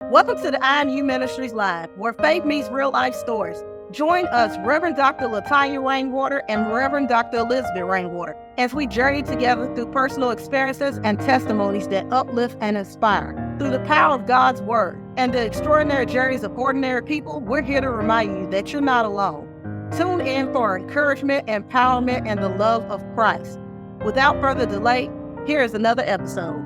Welcome to the I Am U Ministries Live, where faith meets real life stories. Join us, Reverend Dr. LaTonya Rainwater and Reverend Dr. Elizabeth Rainwater, as we journey together through personal experiences and testimonies that uplift and inspire. Through the power of God's Word and the extraordinary journeys of ordinary people, we're here to remind you that you're not alone. Tune in for encouragement, empowerment, and the love of Christ. Without further delay, here is another episode.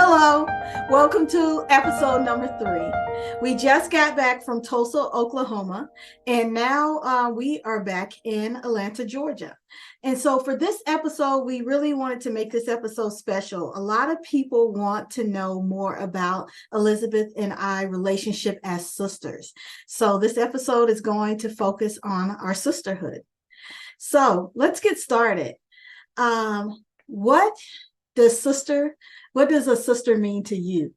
Hello, welcome to episode number 3. We just got back from Tulsa, Oklahoma, and now we are back in Atlanta, Georgia. And so for this episode, we really wanted to make this episode special. A lot of people want to know more about Elizabeth and I relationship as sisters. So this episode is going to focus on our sisterhood. So let's get started. What does a sister mean to you?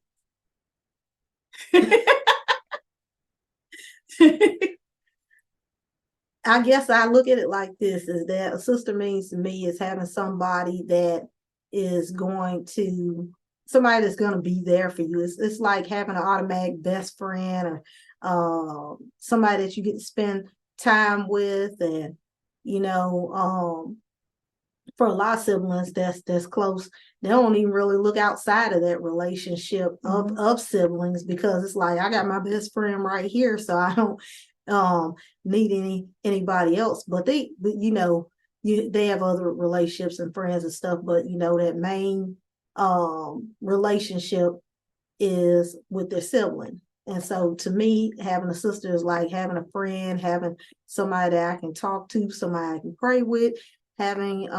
I guess I look at it like this, is that a sister means to me is having somebody that is somebody that's going to be there for you. It's like having an automatic best friend or somebody that you get to spend time with. And, for a lot of siblings that's close, they don't even really look outside of that relationship of siblings, because it's like, I got my best friend right here, so I don't need anybody else. But they have other relationships and friends and stuff, but that main relationship is with their sibling. And so to me, having a sister is like having a friend, having somebody that I can talk to, somebody I can pray with, having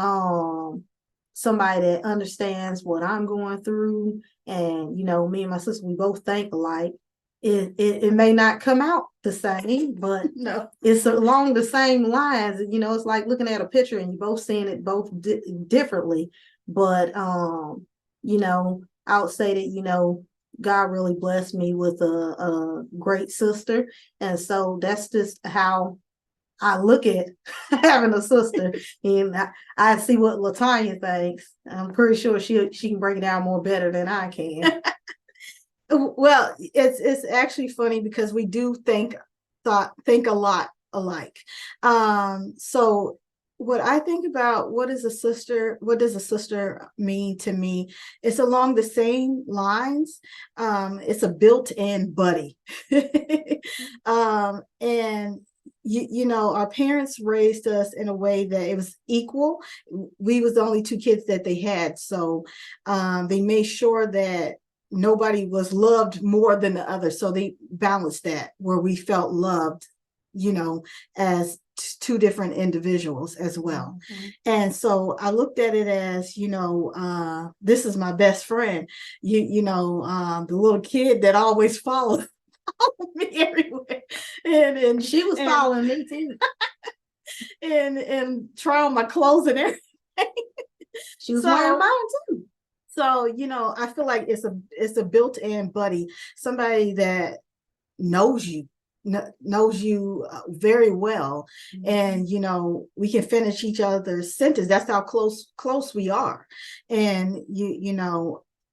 somebody that understands what I'm going through. And me and my sister, we both think alike, it may not come out the same, but No. it's along the same lines. It's like looking at a picture and you both seeing it both differently. But I would say that God really blessed me with a great sister, and so that's just how I look at having a sister. And I see what LaTonya thinks. I'm pretty sure she can break it down more better than I can. Well, it's actually funny because we do think a lot alike. So what I think about what does a sister mean to me? It's along the same lines. It's a built-in buddy. And our parents raised us in a way that it was equal. We was the only two kids that they had, so they made sure that nobody was loved more than the other. So they balanced that where we felt loved, as two different individuals as well. Mm-hmm. And so I looked at it as, this is my best friend, the little kid that always followed me everywhere. And she was following me too. and try on my clothes and everything. She was wearing mine too. So, I feel like it's a built-in buddy, somebody that knows you very well. Mm-hmm. And, we can finish each other's sentence. That's how close we are. And,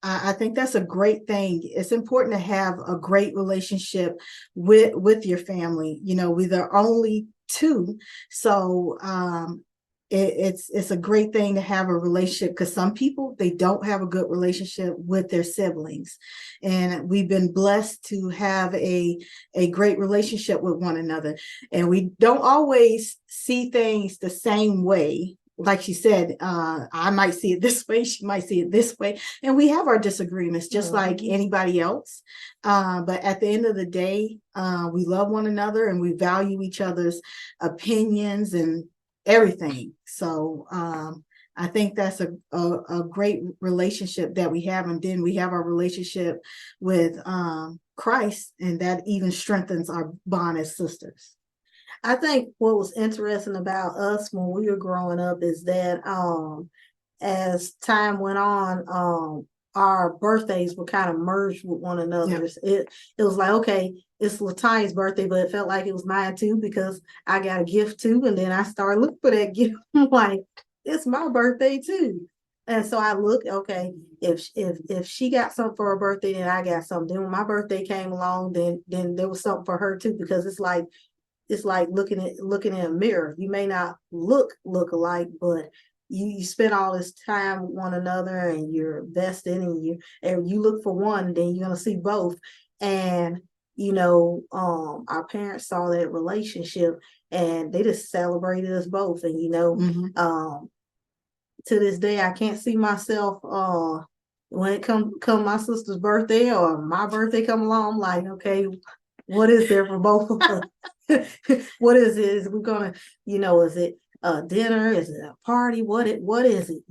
I think that's a great thing. It's important to have a great relationship with your family. We're the only two. So, it's a great thing to have a relationship, because some people, they don't have a good relationship with their siblings, and we've been blessed to have a great relationship with one another. And we don't always see things the same way. Like she said, I might see it this way, she might see it this way, and we have our disagreements just like anybody else. But at the end of the day, we love one another and we value each other's opinions and everything. So I think that's a great relationship that we have. And then we have our relationship with Christ, and that even strengthens our bond as sisters. I think what was interesting about us when we were growing up is that as time went on, our birthdays were kind of merged with one another. Yeah. It was like, okay, it's LaTonya's birthday, but it felt like it was mine too, because I got a gift too. And then I started looking for that gift. I'm like, it's my birthday too. And so I looked, okay, if she got something for her birthday, then I got something. Then when my birthday came along, then there was something for her too, because it's like looking in a mirror. You may not look alike, but you spend all this time with one another, and you're invested, and you look for one, then you're gonna see both. And our parents saw that relationship, and they just celebrated us both. And mm-hmm. To this day, I can't see myself when it come my sister's birthday or my birthday come along. I'm like, okay, what is there for both of us? What is it? Is we gonna, is it a dinner? Is it a party? What is it?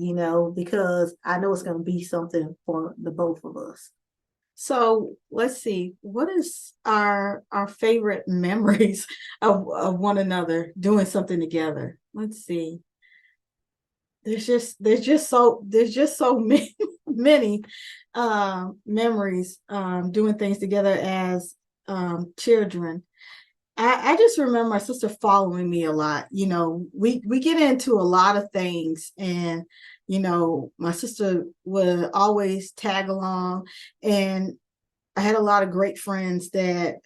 Because I know it's gonna be something for the both of us. So let's see, what is our favorite memories of one another doing something together? Let's see. There's just so many memories doing things together as children. I just remember my sister following me a lot. We get into a lot of things, and my sister would always tag along, and I had a lot of great friends that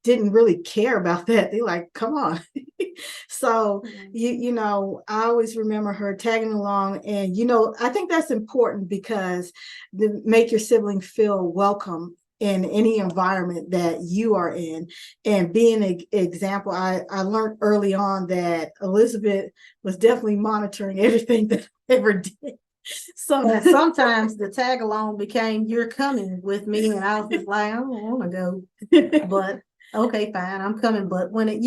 didn't really care about that. They like, come on. So, I always remember her tagging along, and, I think that's important, because to make your sibling feel welcome in any environment that you are in, and being an example. I learned early on that Elizabeth was definitely monitoring everything that I ever did. So sometimes the tag along became, you're coming with me, and I was just like, I don't want to go, but okay, fine, I'm coming. But when it,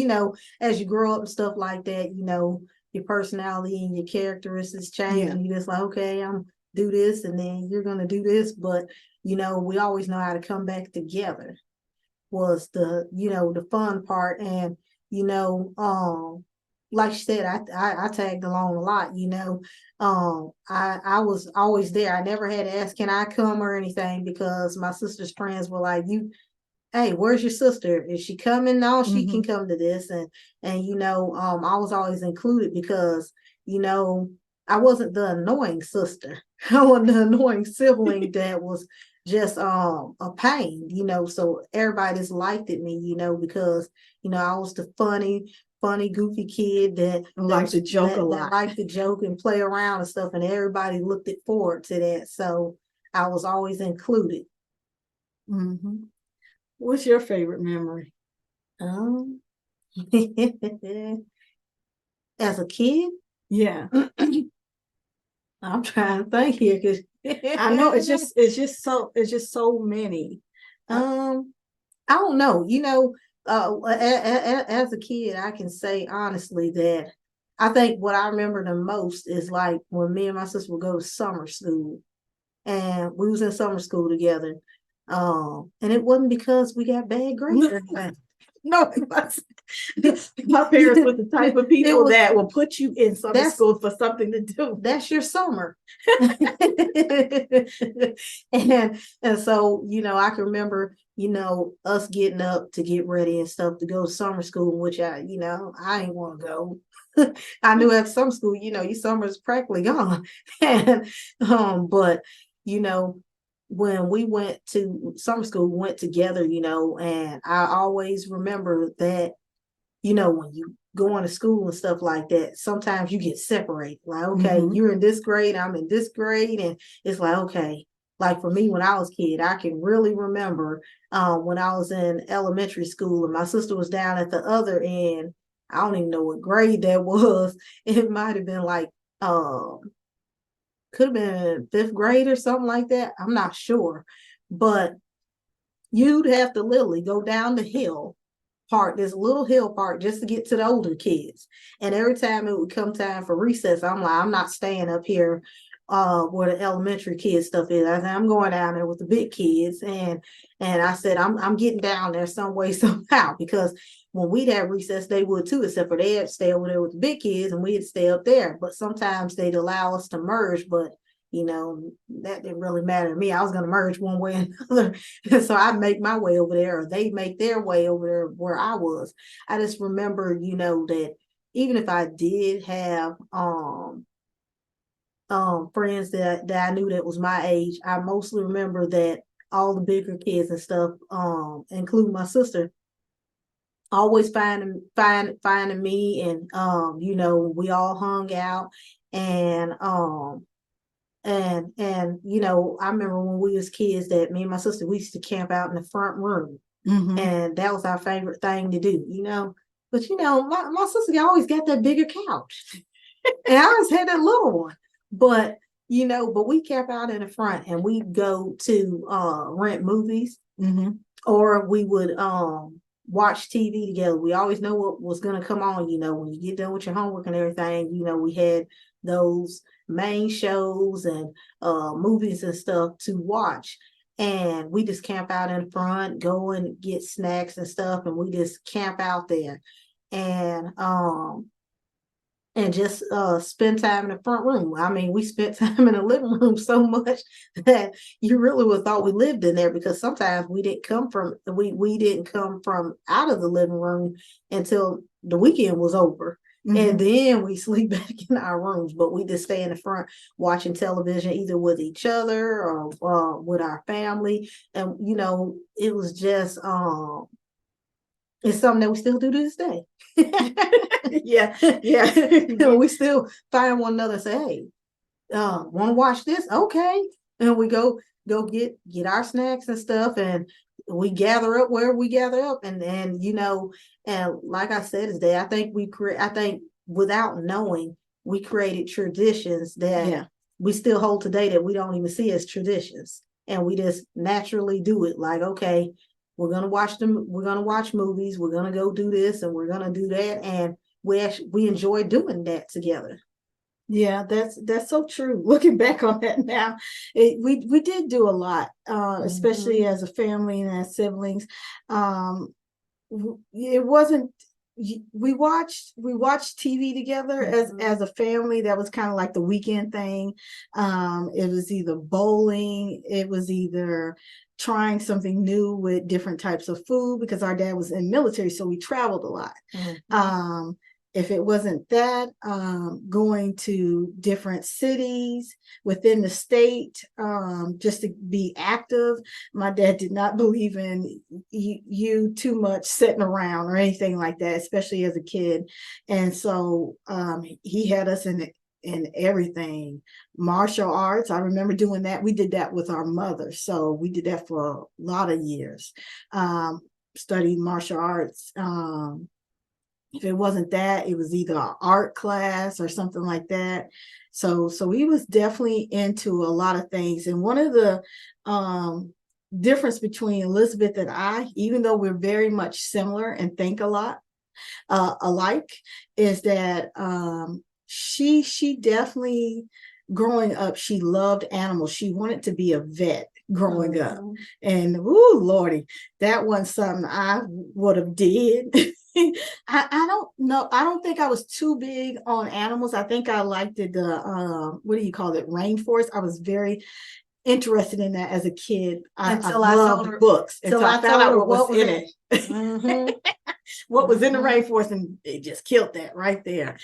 as you grow up and stuff like that, your personality and your characteristics change, and you're just like, okay, I'm do this, and then you're gonna do this, but we always know how to come back together. was the fun part. And like she said, I tagged along a lot. I was always there. I never had to ask, can I come or anything, because my sister's friends were like, hey, where's your sister? Is she coming? No, she can come to this. And I was always included because, I wasn't the annoying sister. I wasn't the annoying sibling that was just a pain, so everybody just liked it me, because, I was the funny, goofy kid that liked to joke a lot. That liked to joke and play around and stuff, and everybody looked forward to that. So I was always included. What's your favorite memory? As a kid? Yeah. I'm trying to think here, because I know it's just so many. I don't know. As a kid, I can say honestly that I think what I remember the most is like when me and my sister would go to summer school, and we was in summer school together. And it wasn't because we got bad grades or anything. No, my parents were the type of people that will put you in summer school for something to do. That's your summer. and so, I can remember, us getting up to get ready and stuff to go to summer school, which I ain't want to go. I knew at summer school, your summer is practically gone. And but when we went to summer school, we went together, and I always remember that, when you go into school and stuff like that, sometimes you get separated. Like, okay, you're in this grade, I'm in this grade. And it's like, okay, like for me, when I was a kid, I can really remember when I was in elementary school and my sister was down at the other end. I don't even know what grade that was. It might have been like, could have been 5th grade or something like that. I'm not sure. But you'd have to literally go down the hill part, this little hill part, just to get to the older kids. And every time it would come time for recess, I'm like, I'm not staying up here where the elementary kids stuff is. I said, I'm going down there with the big kids. And I said, I'm getting down there some way, somehow, because when we'd have recess, they would too, except for they'd stay over there with the big kids and we'd stay up there. But sometimes they'd allow us to merge, but that didn't really matter to me. I was going to merge one way or another. So I'd make my way over there, or they'd make their way over there where I was. I just remember, that even if I did have friends that I knew that was my age, I mostly remember that all the bigger kids and stuff, including my sister, always finding me, and we all hung out. And I remember when we was kids that me and my sister, we used to camp out in the front room. And that was our favorite thing to do, but my sister always got that bigger couch and I always had that little one. But we camped out in the front, and we'd go to rent movies, or we would watch TV together. We always know what was going to come on, when you get done with your homework and everything. We had those main shows and movies and stuff to watch. And we just camp out in front, go and get snacks and stuff, and we just camp out there. And just spend time in the front room. I mean, we spent time in the living room so much that you really would have thought we lived in there, because sometimes we didn't come from out of the living room until the weekend was over. And then we sleep back in our rooms, but we just stay in the front watching television, either with each other or with our family. And it was just it's something that we still do to this day. Yeah. We still find one another and say, hey, want to watch this? Okay. And we go get our snacks and stuff, and we gather up where we gather up. And like I said today, I think without knowing, we created traditions that we still hold today that we don't even see as traditions. And we just naturally do it. Like, okay, we're going to watch movies, we're going to go do this, and we're going to do that. And we enjoy doing that together. Yeah, that's so true. Looking back on that now, we did do a lot, especially as a family and as siblings. Um, it wasn't. We watched TV together as a family. That was kind of like the weekend thing. It was either bowling, it was either trying something new with different types of food because our dad was in military, so we traveled a lot. Um, if it wasn't that, going to different cities within the state, just to be active. My dad did not believe in you too much sitting around or anything like that, especially as a kid. And so he had us in everything. Martial arts, I remember doing that. We did that with our mother, so we did that for a lot of years. Studied martial arts. If it wasn't that, it was either an art class or something like that. So he was definitely into a lot of things. And one of the difference between Elizabeth and I, even though we're very much similar and think a lot alike, is that she definitely, growing up, she loved animals. She wanted to be a vet growing up. And ooh, Lordy, that wasn't something I would have did. I don't know. I don't think I was too big on animals. I think I liked the what do you call it? Rainforest. I was very interested in that as a kid. I loved books until I found out what was in it. What was in the rainforest, and they just killed that right there.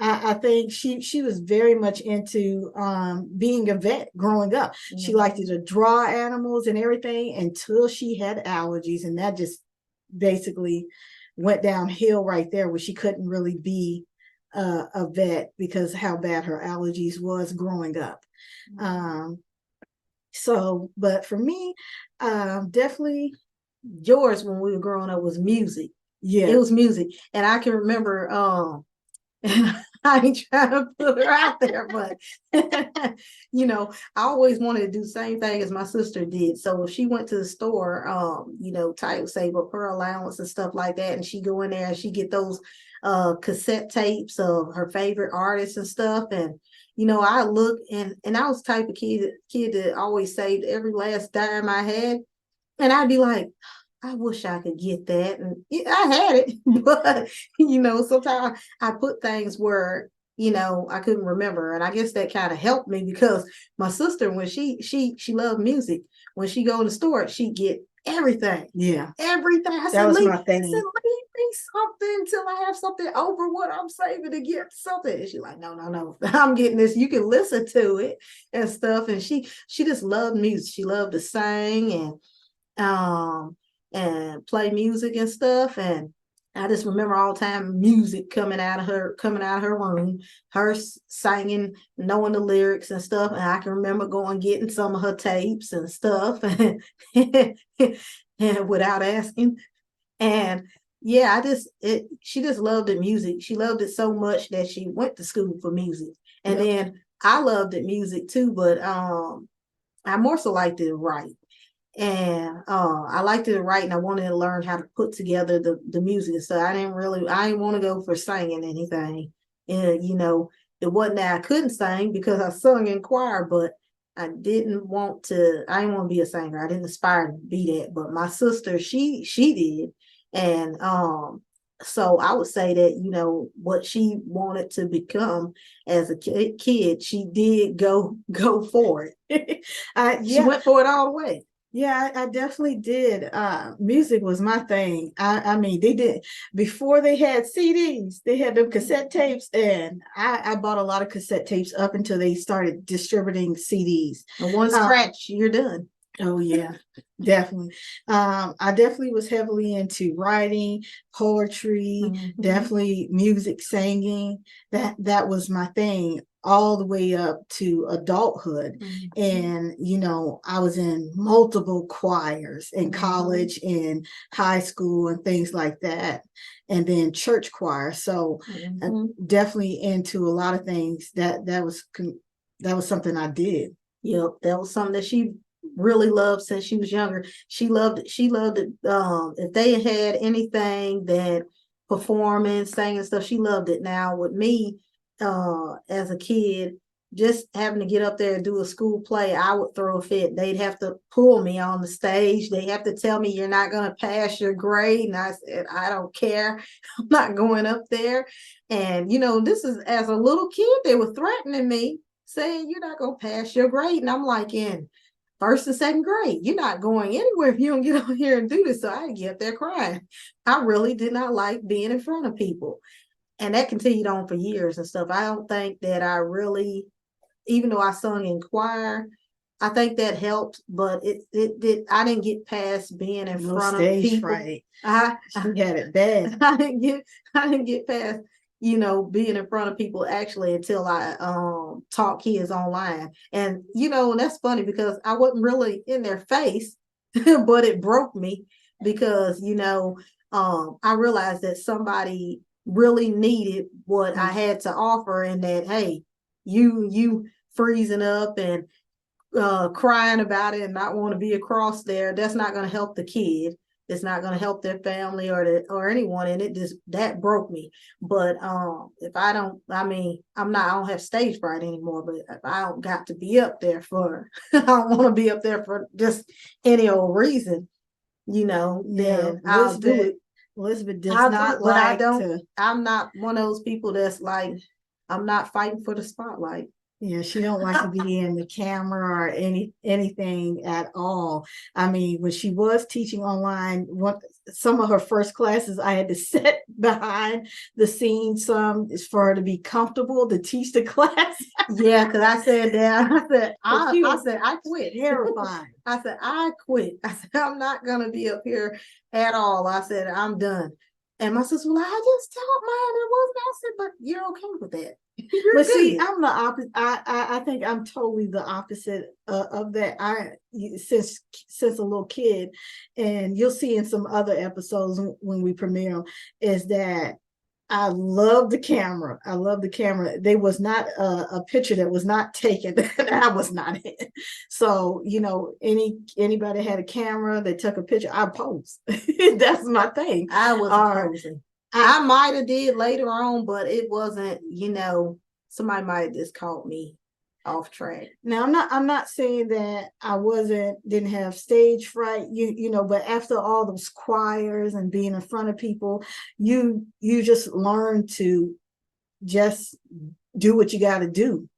I think she was very much into being a vet growing up. She liked to draw animals and everything until she had allergies, and that just basically went downhill right there, where she couldn't really be a vet because how bad her allergies was growing up. So, but for me, definitely yours when we were growing up was music. Yeah, it was music, and I can remember. And I ain't trying to put her out there, but I always wanted to do the same thing as my sister did. So if she went to the store, Ty would save up her allowance and stuff like that, and she go in there and she get those cassette tapes of her favorite artists and stuff. And I look, and I was the type of kid that always saved every last dime I had, and I'd be like, I wish I could get that. And I had it, but sometimes I put things where, I couldn't remember. And I guess that kind of helped me because my sister, when she loved music, when she go in the store, she get everything. Yeah. Everything. That was my thing. I said, leave me something until I have something over what I'm saving to get something. And she's like, no, I'm getting this. You can listen to it and stuff. And she just loved music. She loved to sing and play music and stuff. And I just remember all the time music coming out of her room, her singing, knowing the lyrics and stuff. And I can remember going getting some of her tapes and stuff and without asking. And yeah, she just loved the music. She loved it so much that she went to school for music. And then I loved the music too, but I more so liked to write. And I liked to write, and I wanted to learn how to put together the music. So I didn't want to go for singing anything. And it wasn't that I couldn't sing because I sung in choir, but I didn't want to be a singer. I didn't aspire to be that. But my sister, she did. And so I would say that, what she wanted to become as a kid, she did go for it. She went for it all the way. Yeah, I definitely did. Music was my thing. I mean, they did before they had CDs, they had them cassette tapes, and I bought a lot of cassette tapes up until they started distributing CDs. And one scratch, you're done. Oh yeah, definitely. I definitely was heavily into writing, poetry, definitely music, singing. That was my thing all the way up to adulthood. And I was in multiple choirs in college and high school and things like that, and then church choir. So definitely into a lot of things. That was something I did. Yep, that was something that she really loved since she was younger. She loved it. If they had anything that performing, singing stuff, she loved it. Now with me, as a kid, just having to get up there and do a school play, I would throw a fit. They'd have to pull me on the stage. They have to tell me you're not going to pass your grade. And I said, I don't care. I'm not going up there. And, this is as a little kid, they were threatening me, saying you're not going to pass your grade. And I'm like in first and second grade, you're not going anywhere if you don't get on here and do this. So I get up there crying. I really did not like being in front of people. And that continued on for years and stuff. I don't think that I really, even though I sung in choir, I think that helped, but I didn't get past being in front of people. Fright. She had it bad. I didn't get past, being in front of people actually until I taught kids online. And and that's funny because I wasn't really in their face, but it broke me because I realized that somebody really needed what I had to offer, and that, hey, you freezing up and crying about it and not want to be across there, that's not going to help the kid. It's not going to help their family or anyone, and that broke me. But if I don't have stage fright anymore, but if I don't got to be up there I don't want to be up there for just any old reason, then I'll do it. Elizabeth does not like to. I'm not one of those people that's like, I'm not fighting for the spotlight. Yeah, she don't like to be in the camera or anything at all. I mean, when she was teaching online, some of her first classes, I had to sit behind the scenes some for her to be comfortable to teach the class. Yeah, because I said that. I said I quit. Terrifying. I said I quit. I said I'm not gonna be up here at all. I said I'm done. And my sister was like, I just taught mine. It wasn't. I said, but you're okay with that. But see, I'm the opposite. I think I'm totally the opposite of that. Since a little kid, and you'll see in some other episodes when we premiere, is that I love the camera. I love the camera. There was not a picture that was not taken that I was not in. So, anybody had a camera, they took a picture, I pose. That's my thing. I was posing. I might have did later on, but it wasn't, somebody might have just caught me off track. Now I'm not saying that I didn't have stage fright, but after all those choirs and being in front of people, you just learn to just do what you got to do.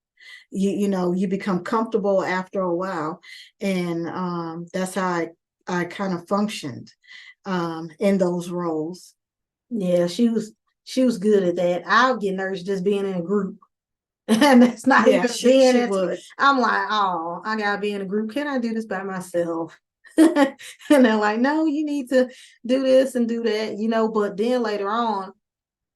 You become comfortable after a while, and that's how I kind of functioned in those roles. Yeah, she was good at that. I'll get nervous just being in a group. And that's not even being it. I'm like, oh, I gotta be in a group. Can I do this by myself? And they're like, no, you need to do this and do that, but then later on,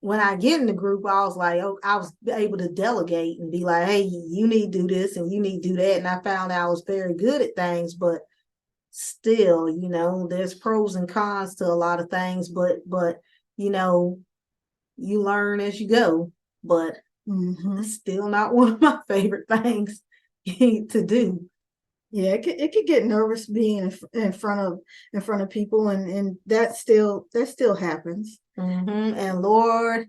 when I get in the group, I was like, oh, I was able to delegate and be like, hey, you need to do this and you need to do that. And I found out I was very good at things, but still, there's pros and cons to a lot of things, but you learn as you go, but still not one of my favorite things to do. Yeah, it could get nervous being in front of people, and that still happens. And Lord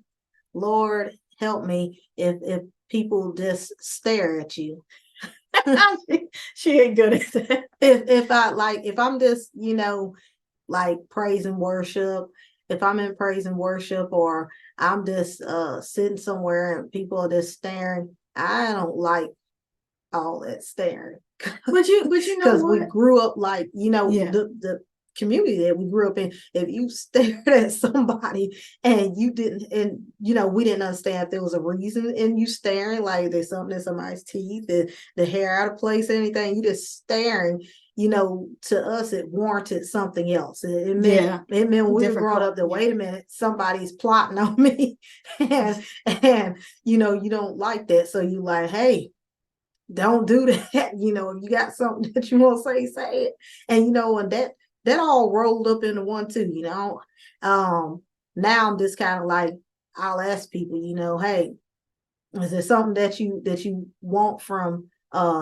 help me if people just stare at you. She ain't good at that. If I'm just like praise and worship, if I'm in praise and worship, or I'm just sitting somewhere and people are just staring, I don't like all that staring. But you know because we grew up like the community that we grew up in. If you stared at somebody and you didn't, and we didn't understand if there was a reason in you staring, like there's something in somebody's teeth, the hair out of place, anything, you just staring. To us, it warranted something else. It meant when we were growing up that, wait a minute, somebody's plotting on me. and you don't like that. So you like, hey, don't do that. If you got something that you want to say it. And, and that all rolled up into one too, now I'm just kind of like, I'll ask people, hey, is there something that you want from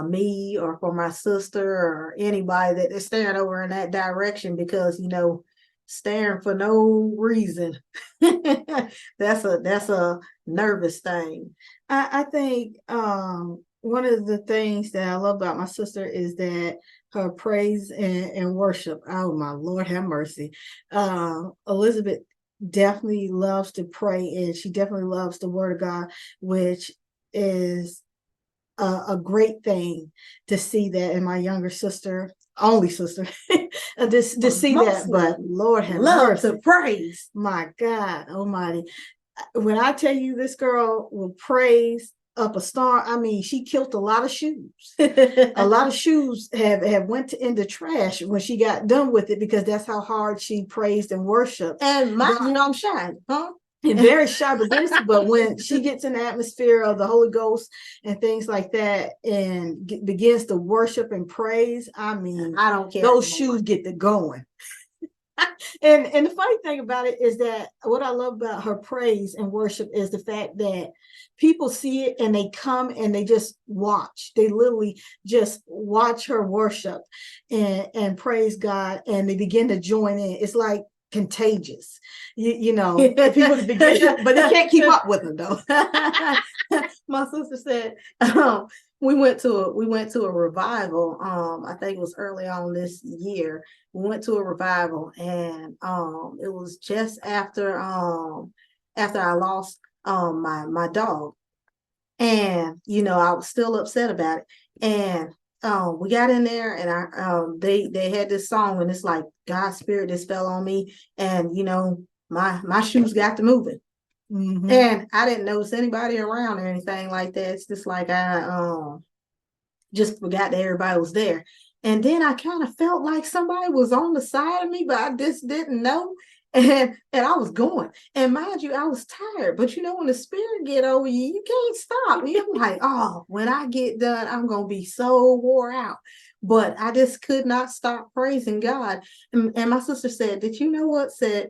me or for my sister or anybody that is staring over in that direction? Because staring for no reason. That's a nervous thing. I think one of the things that I love about my sister is that her praise and worship. Oh my Lord, have mercy. Elizabeth definitely loves to pray, and she definitely loves the Word of God, which is a great thing to see that in my younger sister, only sister, to see that. But Lord have mercy, to praise. My God Almighty, when I tell you this girl will praise up a storm, I mean, she killed a lot of shoes. A lot of shoes have went in the trash when she got done with it, because that's how hard she praised and worshiped. And I'm shy, huh? And very shy, but when she gets in the atmosphere of the Holy Ghost and things like that, and begins to worship and praise, I mean, I don't care. Those shoes get to going. And the funny thing about it is that what I love about her praise and worship is the fact that people see it and they come and they just watch. They literally just watch her worship and praise God, and they begin to join in. It's like contagious, people begin, but they can't keep up with them though. My sister said, we went to a revival. I think it was early on this year. We went to a revival, and it was just after I lost my dog, and I was still upset about it. And we got in there, and they had this song, and it's like God's spirit just fell on me, and my shoes got to moving. Mm-hmm. And I didn't notice anybody around or anything like that. It's just like I just forgot that everybody was there. And then I kind of felt like somebody was on the side of me, but I just didn't know. And I was going. And mind you, I was tired. But when the spirit get over you, you can't stop. I'm like, oh, when I get done, I'm going to be so wore out. But I just could not stop praising God. And my sister said, did you know what? Said,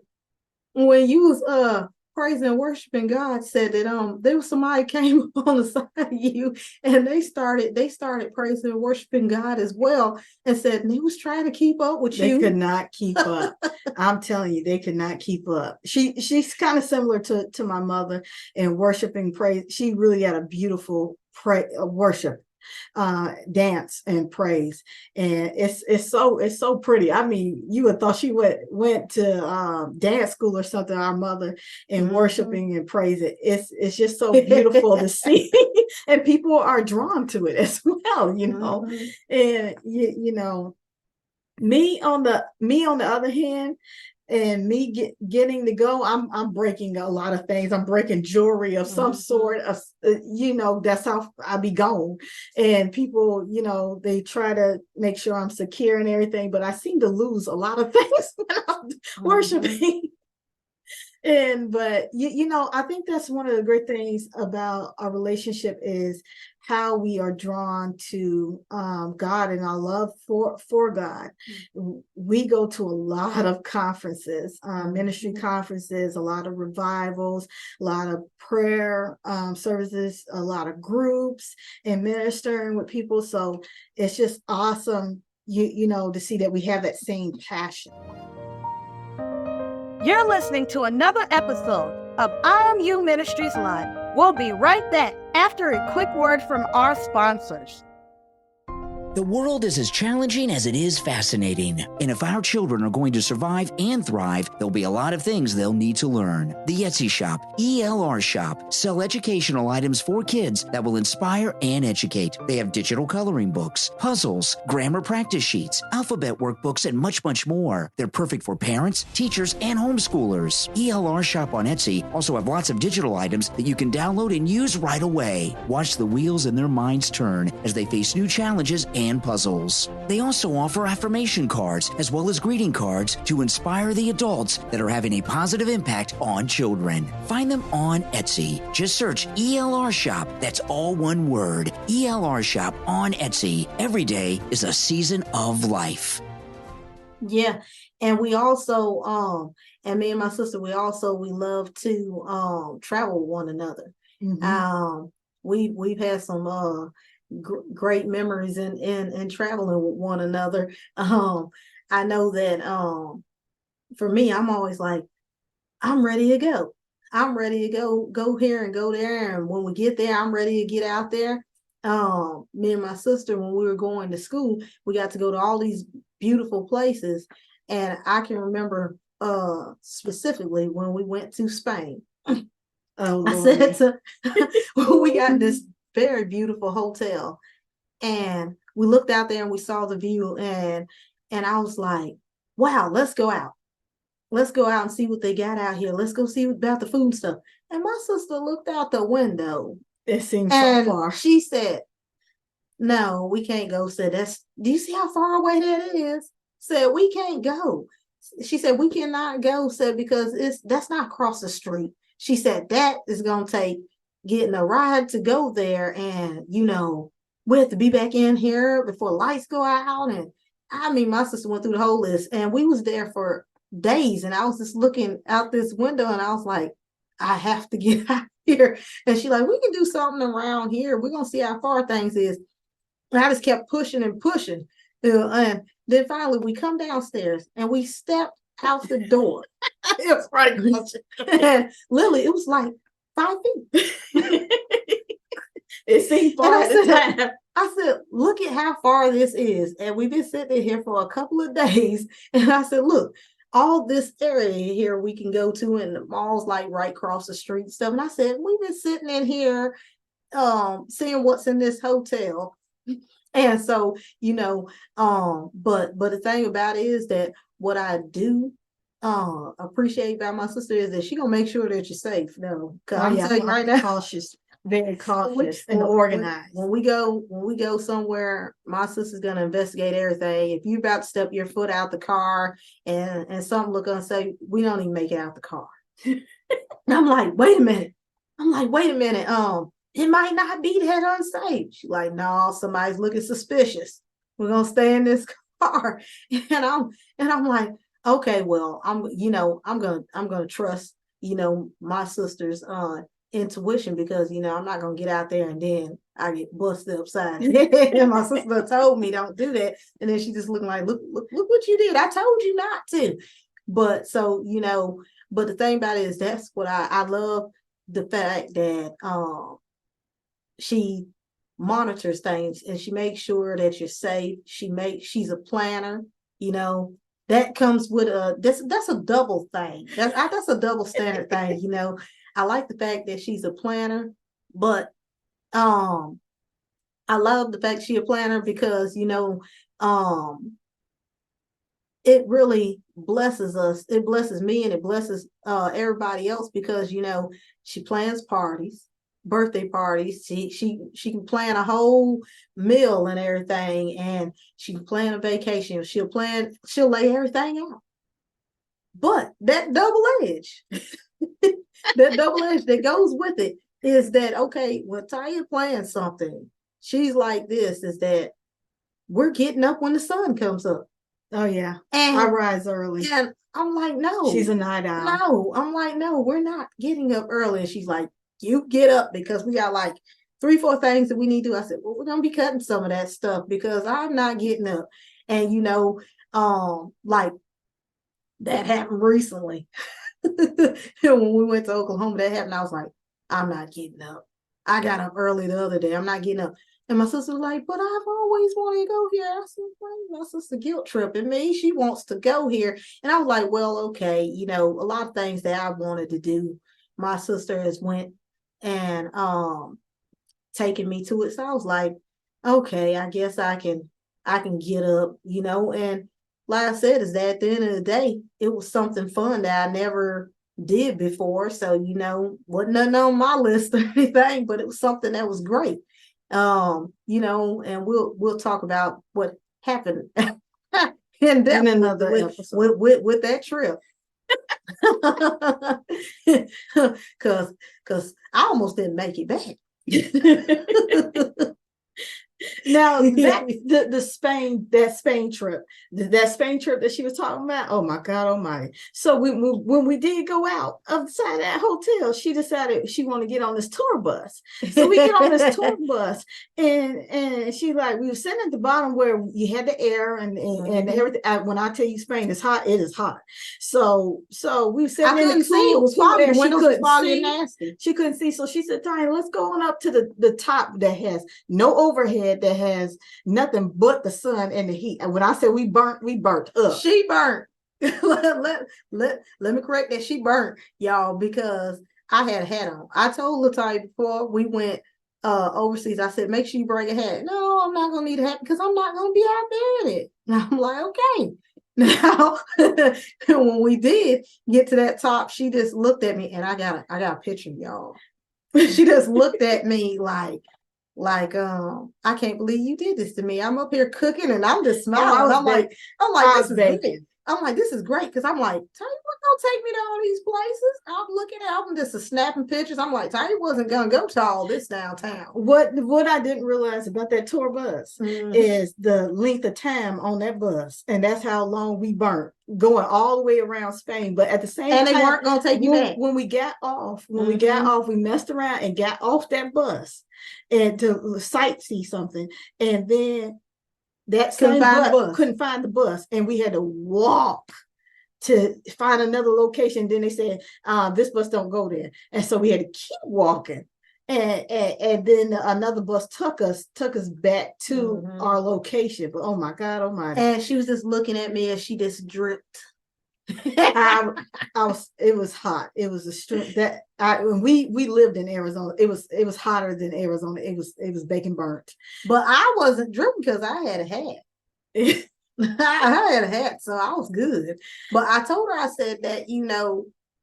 when you was praising and worshiping God, said that there was somebody came on the side of you, and they started praising and worshiping God as well, and said they was trying to keep up with you. They could not keep up. I'm telling you, they could not keep up. She's kind of similar to my mother in worshiping praise. She really had a beautiful worship dance and praise, and it's so pretty. I mean, you would thought she went to dance school or something, our mother, and worshiping and praising. It's just so beautiful to see. And people are drawn to it as well, and me on the other hand, and me getting to go, I'm breaking a lot of things. I'm breaking jewelry of some sort of, that's how I be gone. And people, they try to make sure I'm secure and everything, but I seem to lose a lot of things when I'm worshiping. But I think that's one of the great things about our relationship is how we are drawn to God and our love for God. We go to a lot of conferences, ministry conferences, a lot of revivals, a lot of prayer services, a lot of groups, and ministering with people. So it's just awesome, to see that we have that same passion. You're listening to another episode of I Am U Ministries Live. We'll be right back after a quick word from our sponsors. The world is as challenging as it is fascinating. And if our children are going to survive and thrive, there'll be a lot of things they'll need to learn. The Etsy Shop, ELR Shop, sell educational items for kids that will inspire and educate. They have digital coloring books, puzzles, grammar practice sheets, alphabet workbooks, and much, much more. They're perfect for parents, teachers, and homeschoolers. ELR Shop on Etsy also have lots of digital items that you can download and use right away. Watch the wheels in their minds turn as they face new challenges and puzzles. They also offer affirmation cards as well as greeting cards to inspire the adults that are having a positive impact on children. Find them on Etsy. Just search ELR Shop. That's all one word. ELR Shop on Etsy. Every day is a season of life. Yeah. And we also, and me and my sister, we love to travel with one another. Mm-hmm. We've had some great memories in traveling with one another. I know that for me, I'm always like, I'm ready to go. I'm ready to go here and go there. And when we get there, I'm ready to get out there. Me and my sister, when we were going to school, we got to go to all these beautiful places. And I can remember specifically when we went to Spain. Oh, I said we got this very beautiful hotel, and we looked out there and we saw the view, and I was like, wow, let's go out. Let's go out and see what they got out here. Let's go see about the food stuff. And my sister looked out the window. It seems and so far. She said, no, we can't go. Said, do you see how far away that is? Said, we can't go. She said, we cannot go. Said, because that's not across the street. She said, that is going to take getting a ride to go there. And, we have to be back in here before lights go out. And I mean, my sister went through the whole list, and we was there for days. And I was just looking out this window, and I was like, I have to get out here. And she like, we can do something around here. We're going to see how far things is. And I just kept pushing and pushing. And then finally we come downstairs and we stepped out the door. It was right. And literally, it was like 5 feet. It seemed far at the time. I said, look at how far this is. And we've been sitting here for a couple of days. And I said, look, all this area here we can go to, and the mall's like right across the street and stuff. And I said, we've been sitting in here seeing what's in this hotel. And so, but the thing about it is that what I do appreciate about my sister is that she gonna make sure that you're safe. No, I'm telling you right now, cautious, very cautious and organized. When we go somewhere, my sister's gonna investigate everything. If you're about to step your foot out the car and something look unsafe, we don't even make it out the car. And I'm like, wait a minute. It might not be that unsafe. She's like, no, somebody's looking suspicious. We're gonna stay in this car. And I'm like, okay, well, I'm gonna trust, my sister's intuition, because I'm not gonna get out there and then I get busted upside. And my sister told me don't do that. And then she just looking like, look what you did. I told you not to. But so, but the thing about it is that's what I love, the fact that she monitors things and she makes sure that you're safe. She's a planner, that comes with that's a double thing. That's a double standard thing, I like the fact that she's a planner, but I love the fact she's a planner because it really blesses us. It blesses me, and it blesses everybody else, because she plans parties, birthday parties. She can plan a whole meal and everything, and she can plan a vacation. She'll lay everything out. But that double edge, that goes with it is that, okay, when Tanya plans something, she's like this, is that we're getting up when the sun comes up. Oh yeah. And I rise early. And I'm like, no. She's a night owl. No. I'm like, no, we're not getting up early. And she's like, you get up, because we got like 3-4 things that we need to do. I said, well, we're gonna be cutting some of that stuff because I'm not getting up. And like that happened recently. When we went to Oklahoma, that happened. I was like, I'm not getting up. I got up early the other day. I'm not getting up. And my sister was like, but I've always wanted to go here. I said, well, my sister guilt tripping me. She wants to go here. And I was like, well, okay. A lot of things that I wanted to do, my sister has went and taken me to it. So I was like, okay, I guess I can get up, and like I said, is that at the end of the day, it was something fun that I never did before. So, wasn't nothing on my list or anything, but it was something that was great. And we'll talk about what happened in another episode with that trip. Cause I almost didn't make it back. Now the Spain, that Spain trip that she was talking about. Oh my God Almighty! So when we did go out of the side of that hotel, she decided she wanted to get on this tour bus. So we get on this tour bus, and she like, we were sitting at the bottom where you had the air and everything. When I tell you Spain is hot, it is hot. So we were sitting in the see. It was foggy. The windows was foggy and nasty. She couldn't see, so she said, "Tanya, let's go on up to the top that has no overhead, that has nothing but the sun and the heat." And when I said we burnt up. She burnt. let me correct that. She burnt, y'all, because I had a hat on. I told LaTonya before we went overseas, I said, make sure you bring a hat. No, I'm not gonna need a hat because I'm not gonna be out there in it. And I'm like, okay. Now, when we did get to that top, she just looked at me, and I got a picture, y'all. She just looked at me like, I can't believe you did this to me. I'm up here cooking and I'm just smiling. I'm like, this is great, because I'm like, Tanya wasn't gonna take me to all these places. I'm looking at them, just snapping pictures. I'm like, Tanya wasn't gonna go to all this downtown. What I didn't realize about that tour bus is the length of time on that bus, and that's how long we burnt going all the way around Spain. But at the same time, they weren't gonna take you back. When we got off, we messed around and got off that bus and to sightsee something, and then that couldn't find the bus, and we had to walk to find another location. Then they said, this bus don't go there, and so we had to keep walking, and then another bus took us back to our location. But oh my God Almighty! And she was just looking at me, and she just dripped. It was hot. It was when we lived in Arizona, it was hotter than Arizona. It was bacon burnt. But I wasn't dripping because I had a hat. I had a hat, so I was good. But I told her, I said that,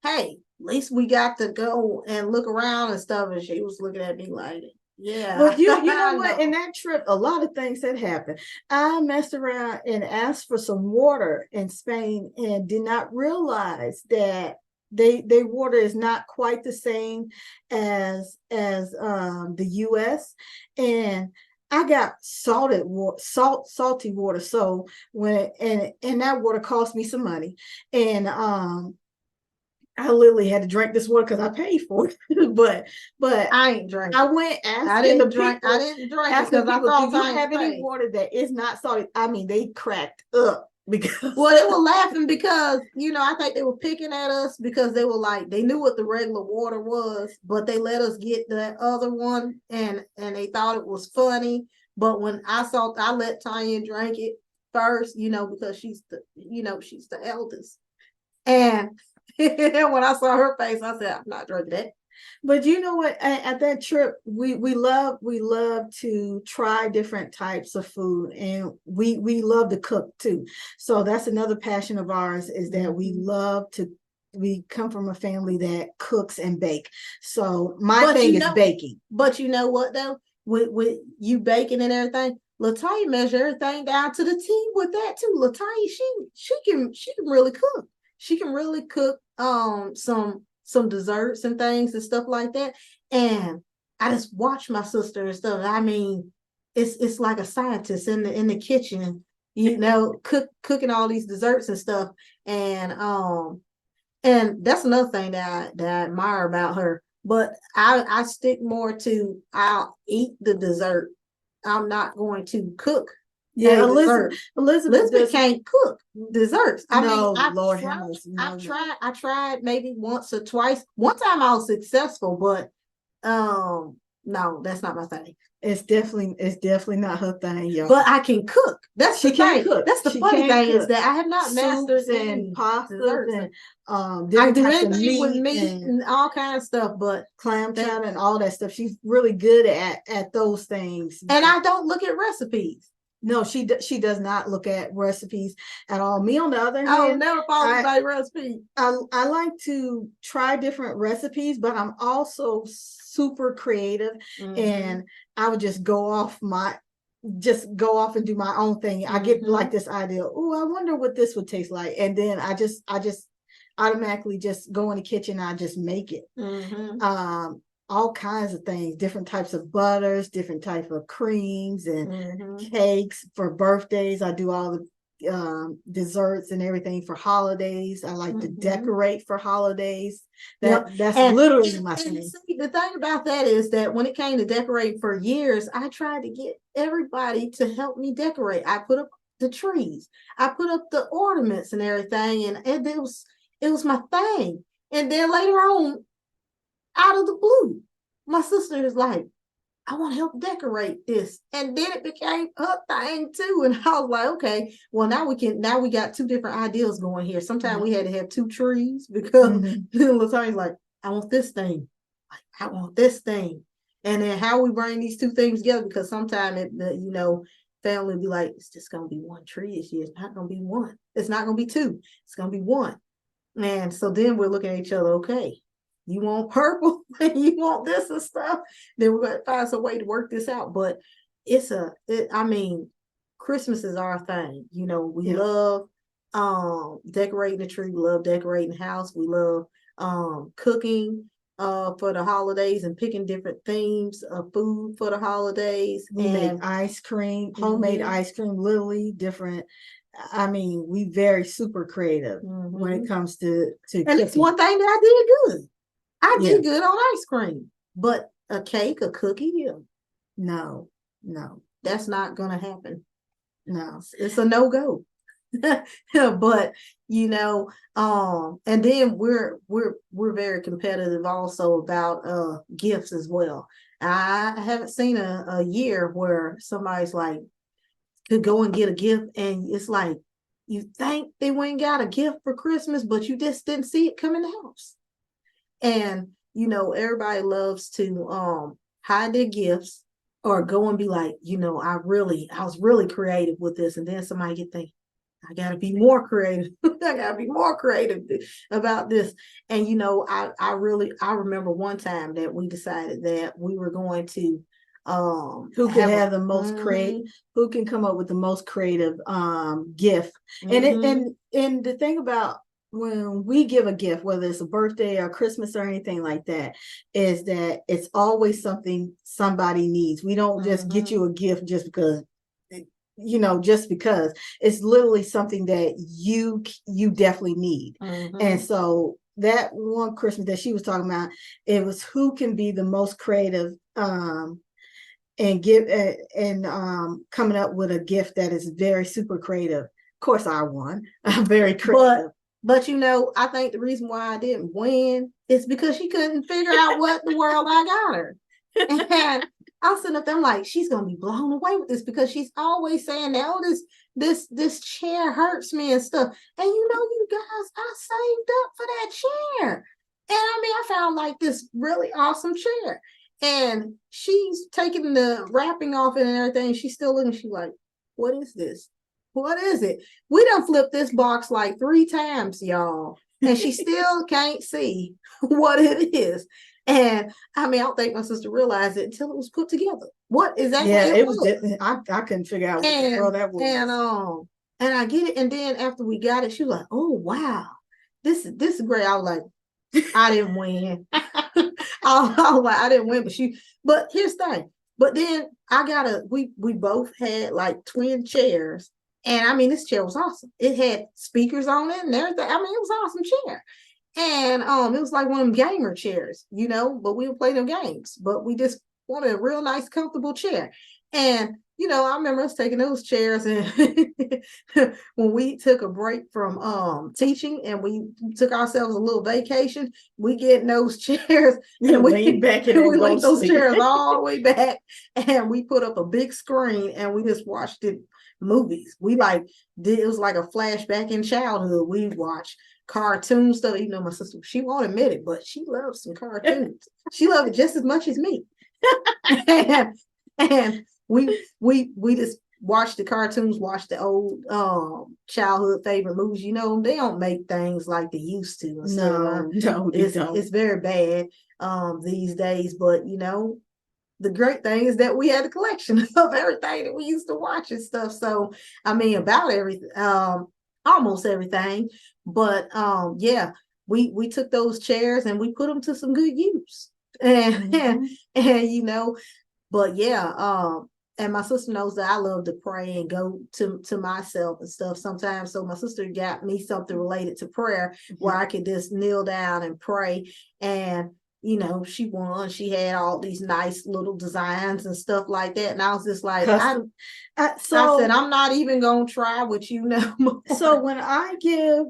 hey, at least we got to go and look around and stuff. And she was looking at me like, yeah. But you know what? In that trip, a lot of things had happened. I messed around and asked for some water in Spain and did not realize that their water is not quite the same as the US. And I got salty water. So and that water cost me some money. And I literally had to drink this water because I paid for it. but I ain't drinking. I went asking. I didn't drink it because I thought, do you have any water that is not salty? I mean, they cracked up because they were laughing because I think they were picking at us because they were like, they knew what the regular water was, but they let us get that other one, and they thought it was funny. But when I let Tanya drink it first, because she's the eldest, and when I saw her face, I said, I'm not drinking that. But you know what? At that trip, we love to try different types of food, and we love to cook too. So that's another passion of ours, is that we come from a family that cooks and bake. So my thing is baking. But you know what though? With you baking and everything, LaTonya measures everything down to the T with that too. LaTonya, she can really cook. She can really cook some desserts and things and stuff like that. And I just watch my sister and stuff. I mean, it's like a scientist in the kitchen, cooking all these desserts and stuff. And that's another thing that I admire about her. But I stick more to, I'll eat the dessert. I'm not going to cook. Yeah, Elizabeth can't cook desserts. I tried maybe once or twice. One time I was successful, but no, that's not my thing. It's definitely not her thing, y'all. But I can cook. That's the thing. That's the funny thing, is that I have not mastered and pastas and I do anything with meat and all kinds of stuff, but clam chowder and all that stuff. She's really good at those things. And I don't look at recipes. No, she does not look at recipes at all. Me, on the other hand, I'll never follow by recipe. I like to try different recipes, but I'm also super creative, and I would just go off and do my own thing. I get like this idea. Oh, I wonder what this would taste like, and then I just automatically just go in the kitchen. I just make it. all kinds of things, different types of butters, different type of creams and cakes for birthdays. I do all the desserts and everything for holidays. I like to decorate for holidays. That's literally my thing. See, the thing about that is that when it came to decorate for years, I tried to get everybody to help me decorate. I put up the trees, I put up the ornaments and everything, and it was my thing. And then later on, out of the blue, my sister is like, I want to help decorate this. And then it became her thing too. And I was like, okay, well, now we got two different ideas going here. Sometimes we had to have two trees because LaTonya's like, I want this thing. Like, I want this thing. And then how we bring these two things together, because sometimes family be like, it's just gonna be one tree this year. It's not gonna be one. It's not gonna be two. It's gonna be one. And so then we're looking at each other, okay. You want purple and you want this and stuff, then we're going to find some way to work this out. But Christmas is our thing. We love decorating the tree. We love decorating the house. We love cooking for the holidays and picking different themes of food for the holidays. We make ice cream, homemade ice cream, literally different. We very super creative when it comes to and cooking. It's one thing that I did good. I did good on ice cream, but a cake, a cookie, no, that's not gonna happen. No, it's a no-go. But and then we're very competitive also about gifts as well. I haven't seen a year where somebody's like could go and get a gift, and it's like you think they went and got a gift for Christmas, but you just didn't see it come in the house. And everybody loves to hide their gifts or go and be like, I was really creative with this, and then somebody get thinking, I gotta be more creative. I gotta be more creative about this. And I remember one time that we decided that we were going to who can have the most creative, who can come up with the most creative gift. And the thing about when we give a gift, whether it's a birthday or Christmas or anything like that, is that it's always something somebody needs. We don't just get you a gift just because it's literally something that you definitely need. And so that one Christmas that she was talking about, it was who can be the most creative and give and coming up with a gift that is very super creative. Of course, I won. I'm very creative. But I think the reason why I didn't win is because she couldn't figure out what the world I got her. And I'm sitting up there, I'm like, she's gonna be blown away with this, because she's always saying that, oh, this chair hurts me and stuff. And you guys, I saved up for that chair. And I found like this really awesome chair. And she's taking the wrapping off it and everything. She's still looking, she's like, what is this? What is it? We done flipped this box like 3 times, y'all. And she still can't see what it is. And I don't think my sister realized it until it was put together. What exactly? Yeah, it was. I couldn't figure out what the hell that was. And I get it. And then after we got it, she was like, "Oh wow, this is great." I was like, "I didn't win." I was like, "I didn't win," but here's the thing. But then we both had like twin chairs. And this chair was awesome. It had speakers on it and everything. It was an awesome chair. And it was like one of them gamer chairs, but we would play them games. But we just wanted a real nice, comfortable chair. And, I remember us taking those chairs, and when we took a break from teaching and we took ourselves a little vacation, we get in those chairs and we leaned back and we laid those chairs all the way back, and we put up a big screen and we just watched it. Movies. It was like a flashback in childhood. We watched cartoon stuff. My sister, she won't admit it, but she loves some cartoons. She loved it just as much as me. and we just watched the cartoons, watched the old childhood favorite movies. They don't make things like they used to. No, they don't. It's very bad these days, but the great thing is that we had a collection of everything that we used to watch and stuff. So, about everything, almost everything. But we took those chairs and we put them to some good use. And, Mhm. and you know, but yeah, and my sister knows that I love to pray and go to myself and stuff sometimes. So my sister got me something related to prayer where I could just kneel down and pray. And you know, she had all these nice little designs and stuff like that. And I was just like, Custom. I So said, I'm not even gonna try with you no more. so when I give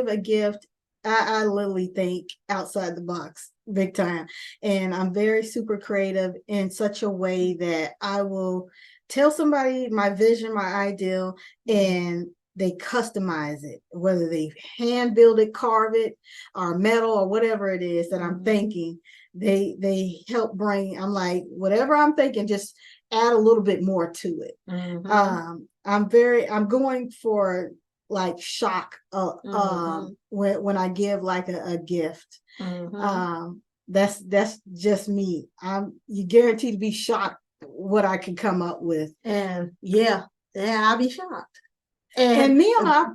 a gift, I literally think outside the box big time. And I'm very super creative in such a way that I will tell somebody my vision, my ideal, and they customize it, whether they hand build it, carve it, or metal or whatever it is that I'm thinking. They help bring, I'm like, whatever I'm thinking, just add a little bit more to it. I'm going for like shock when I give like a gift. That's just me. You guarantee to be shocked what I can come up with. And yeah, I'll be shocked. And me on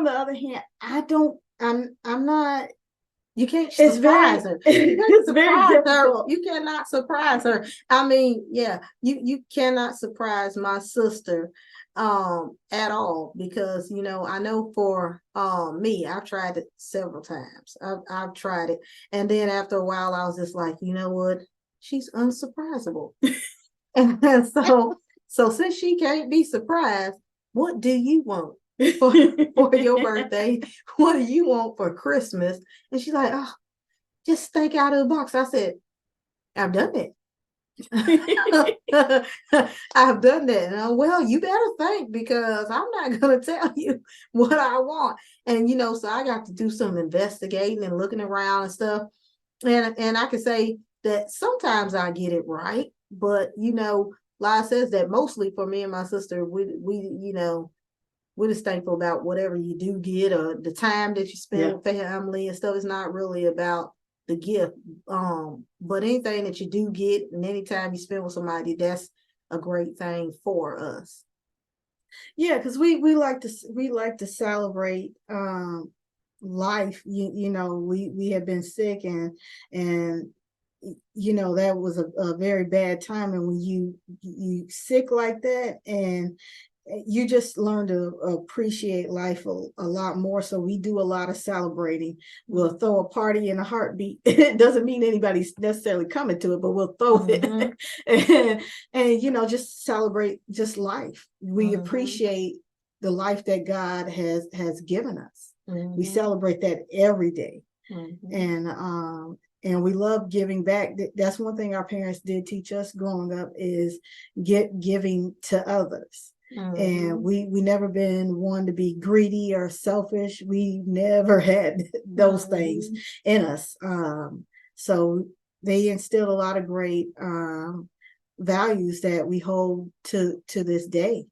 the other hand, I'm not. You can't It's surprise her. it's very difficult. You cannot surprise her. I mean, yeah, you cannot surprise my sister at all, because you know, I know for me, I've tried it several times. I've tried it, and then after a while I was just like, you know what, she's unsurprisable. And so since she can't be surprised, what do you want for your birthday? What do you want for Christmas? And she's like, oh, just think out of the box. I said, I've done it. I've done that. And well, you better think, because I'm not going to tell you what I want. And, you know, so I got to do some investigating and looking around and stuff. And I can say that sometimes I get it right. But, you know, Lai says that mostly for me and my sister, we you know, we're just thankful about whatever you do get, or the time that you spend with family and stuff. It's not really about the gift. But anything that you do get and anytime you spend with somebody, that's a great thing for us. Yeah, because we like to celebrate life. You know, we have been sick, and you know, that was a very bad time. And when you sick like that, and you just learn to appreciate life a lot more. So we do a lot of celebrating. We'll throw a party in a heartbeat. It doesn't mean anybody's necessarily coming to it, but we'll throw it and you know, just celebrate just life. We appreciate the life that God has given us. We celebrate that every day. And we love giving back. That's one thing our parents did teach us growing up, is giving to others. And we never been one to be greedy or selfish. We never had those things in us. So they instilled a lot of great values that we hold to this day.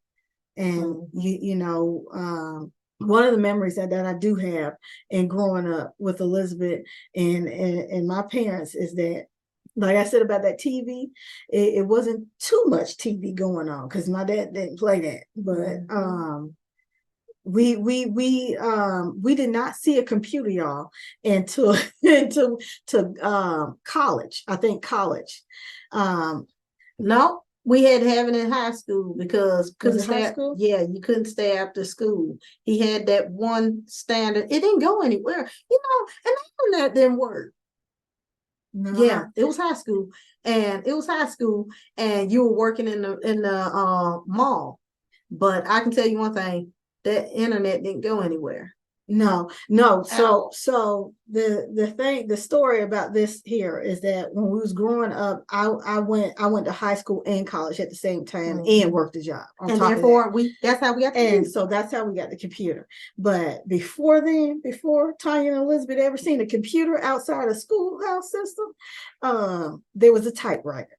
And you know, one of the memories that I do have in growing up with Elizabeth and my parents is that, like I said about that TV, it wasn't too much TV going on because my dad didn't play that. But we did not see a computer, y'all, until college. I think college. No, we had to have it in high school, because high school? Yeah, you couldn't stay after school. He had that one standard. It didn't go anywhere, you know, and the internet didn't work. No. Yeah, it was high school, and you were working in the mall. But I can tell you one thing: that internet didn't go anywhere. No. So the story about this here is that when we was growing up, I went to high school and college at the same time and worked a job. And therefore that's how we got the computer. So that's how we got the computer. But before then, before Tanya and Elizabeth ever seen a computer outside a schoolhouse system, there was a typewriter.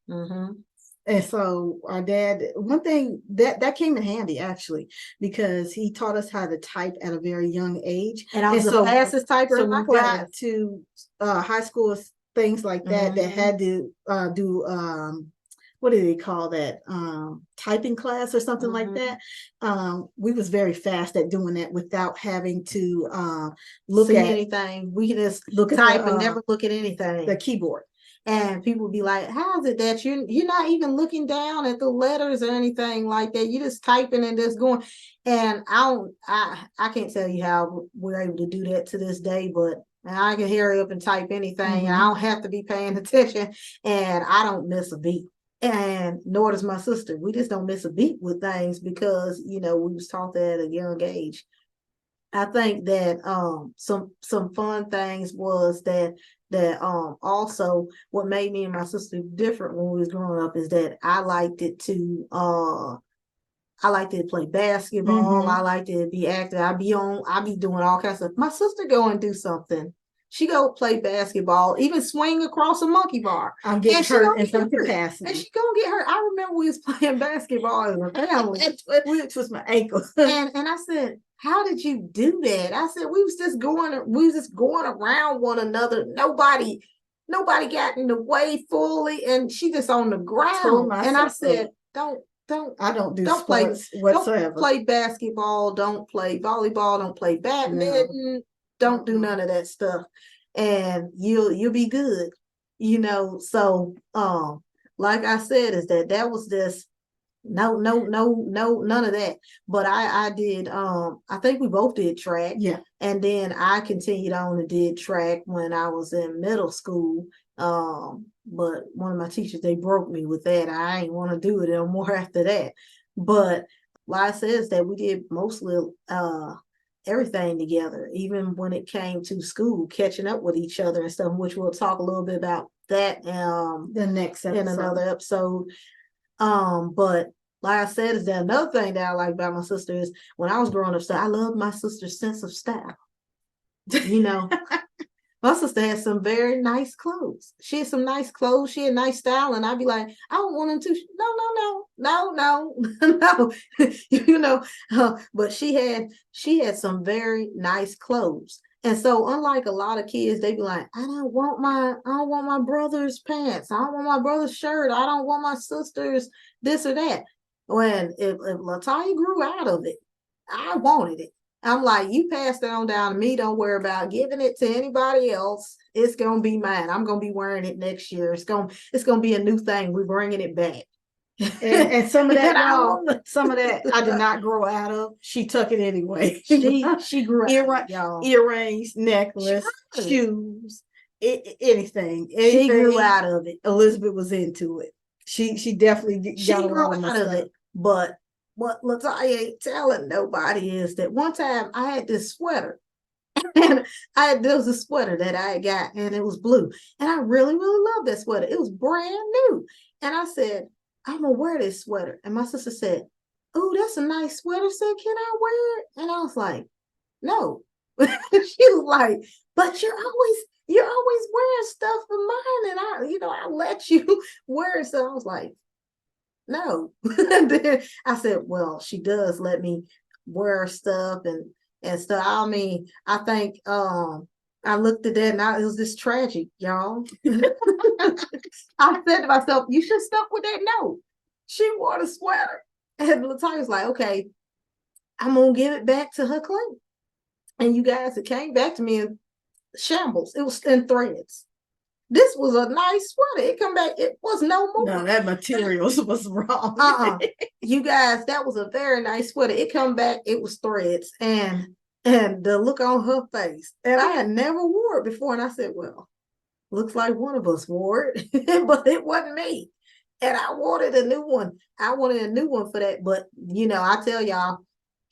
And so our dad, one thing that came in handy actually, because he taught us how to type at a very young age. And I was the fastest typer. So we got to high school, things like that, that had to do what do they call that? Typing class or something like that. We was very fast at doing that without having to look at anything. We could just type and never look at anything. The keyboard. And people be like, how is it that you're not even looking down at the letters or anything like that? You just typing and just going. And I can't tell you how we're able to do that to this day, but I can hurry up and type anything, and I don't have to be paying attention, and I don't miss a beat. And nor does my sister. We just don't miss a beat with things because, we was taught that at a young age. I think that some fun things was that also what made me and my sister different when we was growing up is that I liked it to play basketball. I liked to be active. I'd be doing all kinds of stuff. My sister go and do something. She go play basketball, even swing across a monkey bar. I'm getting hurt in some capacity. And she gonna get hurt. I remember we was playing basketball as a family. Which was my ankle. and I said, how did you do that? I said, we was just going around one another. Nobody got in the way fully, and she just on the ground. And I said, don't play whatsoever. Don't play basketball, don't play volleyball, don't play badminton, don't do none of that stuff, and you'll be good. So like I said, is that was just no, none of that. But I did I think we both did track. Yeah. And then I continued on and did track when I was in middle school. But one of my teachers, they broke me with that. I ain't want to do it no more after that. But like I said, is that we did mostly everything together, even when it came to school, catching up with each other and stuff, which we'll talk a little bit about that the next episode. In another episode. But like I said, is that another thing that I like about my sister is when I was growing up, so I loved my sister's sense of style. My sister had some very nice clothes. She had some nice clothes. She had nice style. And I'd be like, I don't want them to. No. But she had some very nice clothes. And so unlike a lot of kids, they be like, I don't want my brother's pants. I don't want my brother's shirt. I don't want my sister's this or that. When if LaTonya grew out of it, I wanted it. I'm like, you pass that on down to me. Don't worry about giving it to anybody else. It's gonna be mine. I'm gonna be wearing it next year. It's gonna be a new thing. We're bringing it back. And some of that, some of that I did not grow out of. She took it anyway. She grew out, y'all. Earrings, necklace, shoes, anything. She grew out of it. Elizabeth was into it. She definitely got grew out of it. But what LaTonya ain't telling nobody is that one time I had this sweater. And there was a sweater that I got, and it was blue. And I really, really loved that sweater. It was brand new. And I said, I'm gonna wear this sweater. And my sister said, oh, that's a nice sweater. Said, can I wear it? And I was like, no. She was like, but you're always wearing stuff for mine. And I let you wear it. So I was like, no. Then I said, well, she does let me wear stuff and stuff. I mean, I think I looked at that and it was just tragic, y'all. I said to myself, you should stuck with that note. She wore the sweater. And LaTonya's like, okay, I'm gonna give it back to her clean. And you guys, it came back to me in shambles. It was in threads. This was a nice sweater. It come back, it was no more. No, that materials was wrong. You guys, that was a very nice sweater. It come back, it was threads. And the look on her face. And I had never wore it before. And I said, well, looks like one of us wore it, but it wasn't me. And I wanted a new one. I wanted a new one for that. But I tell y'all,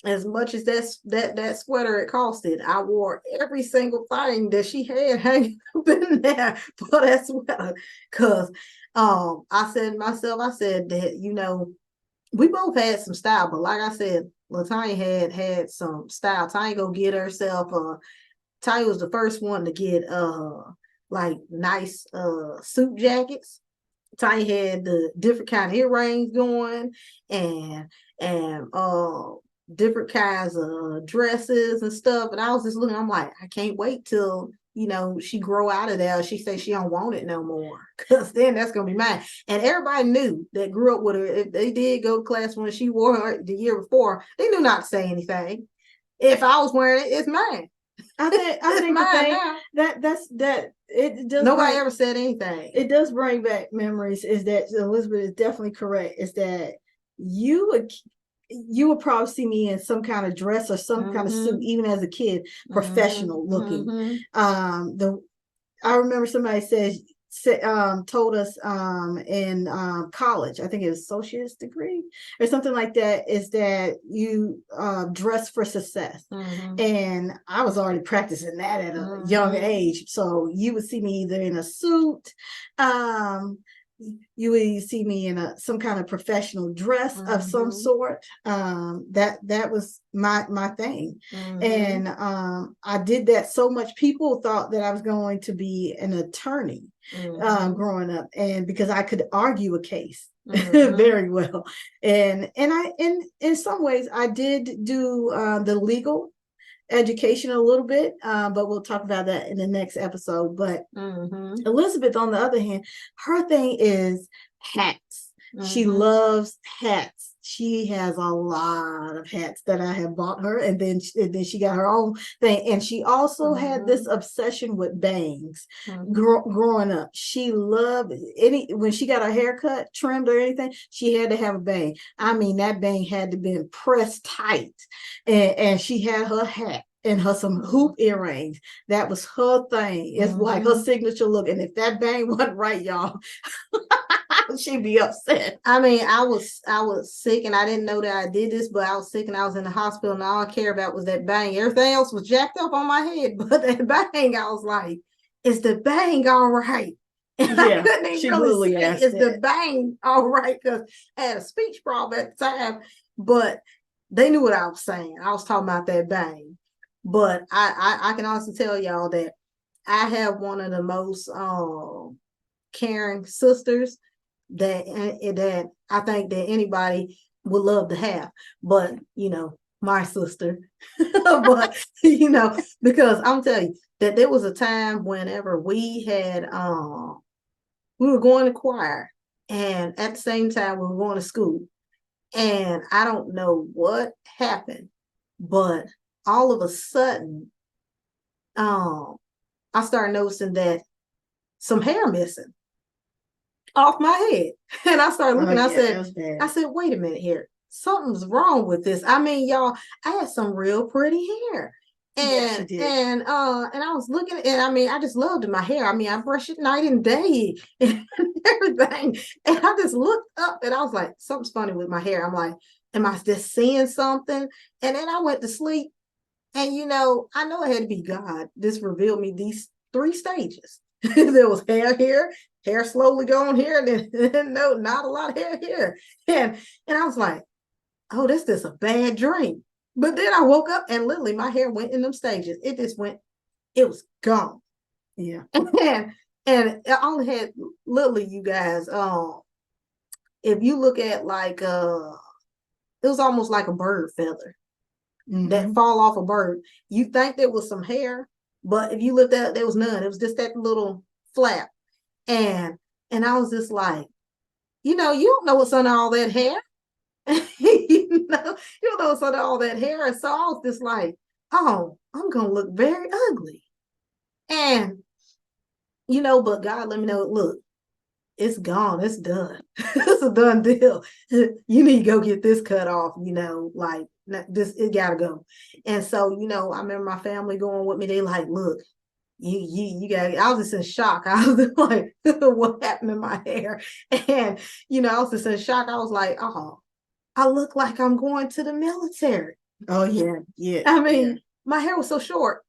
as much as that sweater it costed, I wore every single thing that she had hanging up in there for that sweater. Cause I said to myself, that we both had some style, but like I said, LaTonya had some style. Tanya go get herself Tanya was the first one to get like nice suit jackets. Tanya had the different kind of earrings going and different kinds of dresses and stuff. And I was just looking, I'm like, I can't wait till she grow out of there. She said she don't want it no more, because then that's gonna be mine. And everybody knew that grew up with her. If they did go to class when she wore her the year before, they knew not to say anything. If I was wearing it, it's mine. I think the thing that it does. Nobody ever said anything. It does bring back memories. Is that Elizabeth is definitely correct? Is that you would probably see me in some kind of dress or some kind of suit, even as a kid, professional looking. I remember somebody told us in college, I think it was associate's degree or something like that, is that you dress for success. And I was already practicing that at a young age. So you would see me either in a suit, you would see me in some kind of professional dress of some sort. That was my thing. And I did that so much, people thought that I was going to be an attorney growing up, and because I could argue a case very well. And I in some ways I did do the legal education a little bit, but we'll talk about that in the next episode. But Elizabeth, on the other hand, her thing is hats. She loves hats. She has a lot of hats that I have bought her, and then she got her own thing. And she also had this obsession with bangs growing up. She loved when she got her hair cut, trimmed or anything, she had to have a bang. I mean, that bang had to be pressed tight, and she had her hat and some hoop earrings. That was her thing. It's like her signature look. And if that bang wasn't right, y'all, she'd be upset. I mean, I was sick, and I didn't know that I did this, but I was sick and I was in the hospital, and all I cared about was that bang. Everything else was jacked up on my head, but that bang, I was like, is the bang all right? And I couldn't even really say, is the bang all right? Because I had a speech problem at the time, but they knew what I was saying. I was talking about that bang. But I can also tell y'all that I have one of the most caring sisters that I think that anybody would love to have. But my sister. But because I'm telling you that there was a time whenever we had we were going to choir, and at the same time we were going to school, and I don't know what happened, but all of a sudden, I started noticing that some hair missing off my head. And I started looking, I said, wait a minute here. Something's wrong with this. I mean, y'all, I had some real pretty hair. And and I was looking, and I mean, I just loved my hair. I mean, I brush it night and day and everything. And I just looked up, and I was like, something's funny with my hair. I'm like, am I just seeing something? And then I went to sleep. And I know it had to be God. This revealed me these 3 stages. There was hair here, hair slowly going here, and then no, not a lot of hair here. And I was like, oh, this is a bad dream. But then I woke up, and literally my hair went in them stages. It just went, it was gone. Yeah. And I only had literally, you guys, if you look at like it was almost like a bird feather. That fall off a bird. You think there was some hair, but if you looked at it, there was none. It was just that little flap. And I was just like, you don't know what's under all that hair. You don't know what's under all that hair. And so I was just like, oh, I'm gonna look very ugly. And but God let me know, look, it's gone, it's done. It's a done deal. You need to go get this cut off, like this, it gotta go. And so, I remember my family going with me. They like, look, you gotta, I was just in shock. I was like, what happened to my hair? And I was just in shock. I was like, oh, I look like I'm going to the military. Oh yeah. I mean, my hair was so short.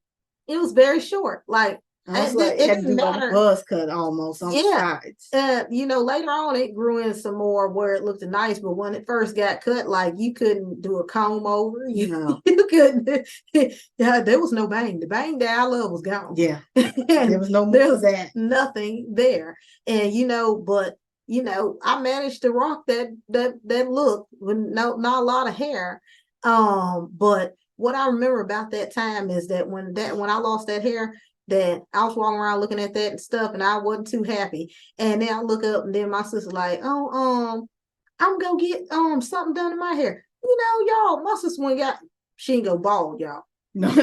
It was very short. Like, it didn't matter. Buzz cut almost on the sides. Later on it grew in some more where it looked nice, but when it first got cut, like you couldn't do a comb over. You couldn't. There was no bang. The bang that I love was gone. Yeah, there was no more of that. Nothing there. And but I managed to rock that look with not a lot of hair. But what I remember about that time is that when I lost that hair, that I was walking around looking at that and stuff, and I wasn't too happy. And then I look up, and then my sister's like, oh, I'm gonna get something done in my hair. Y'all, my sister she ain't go bald, y'all. No,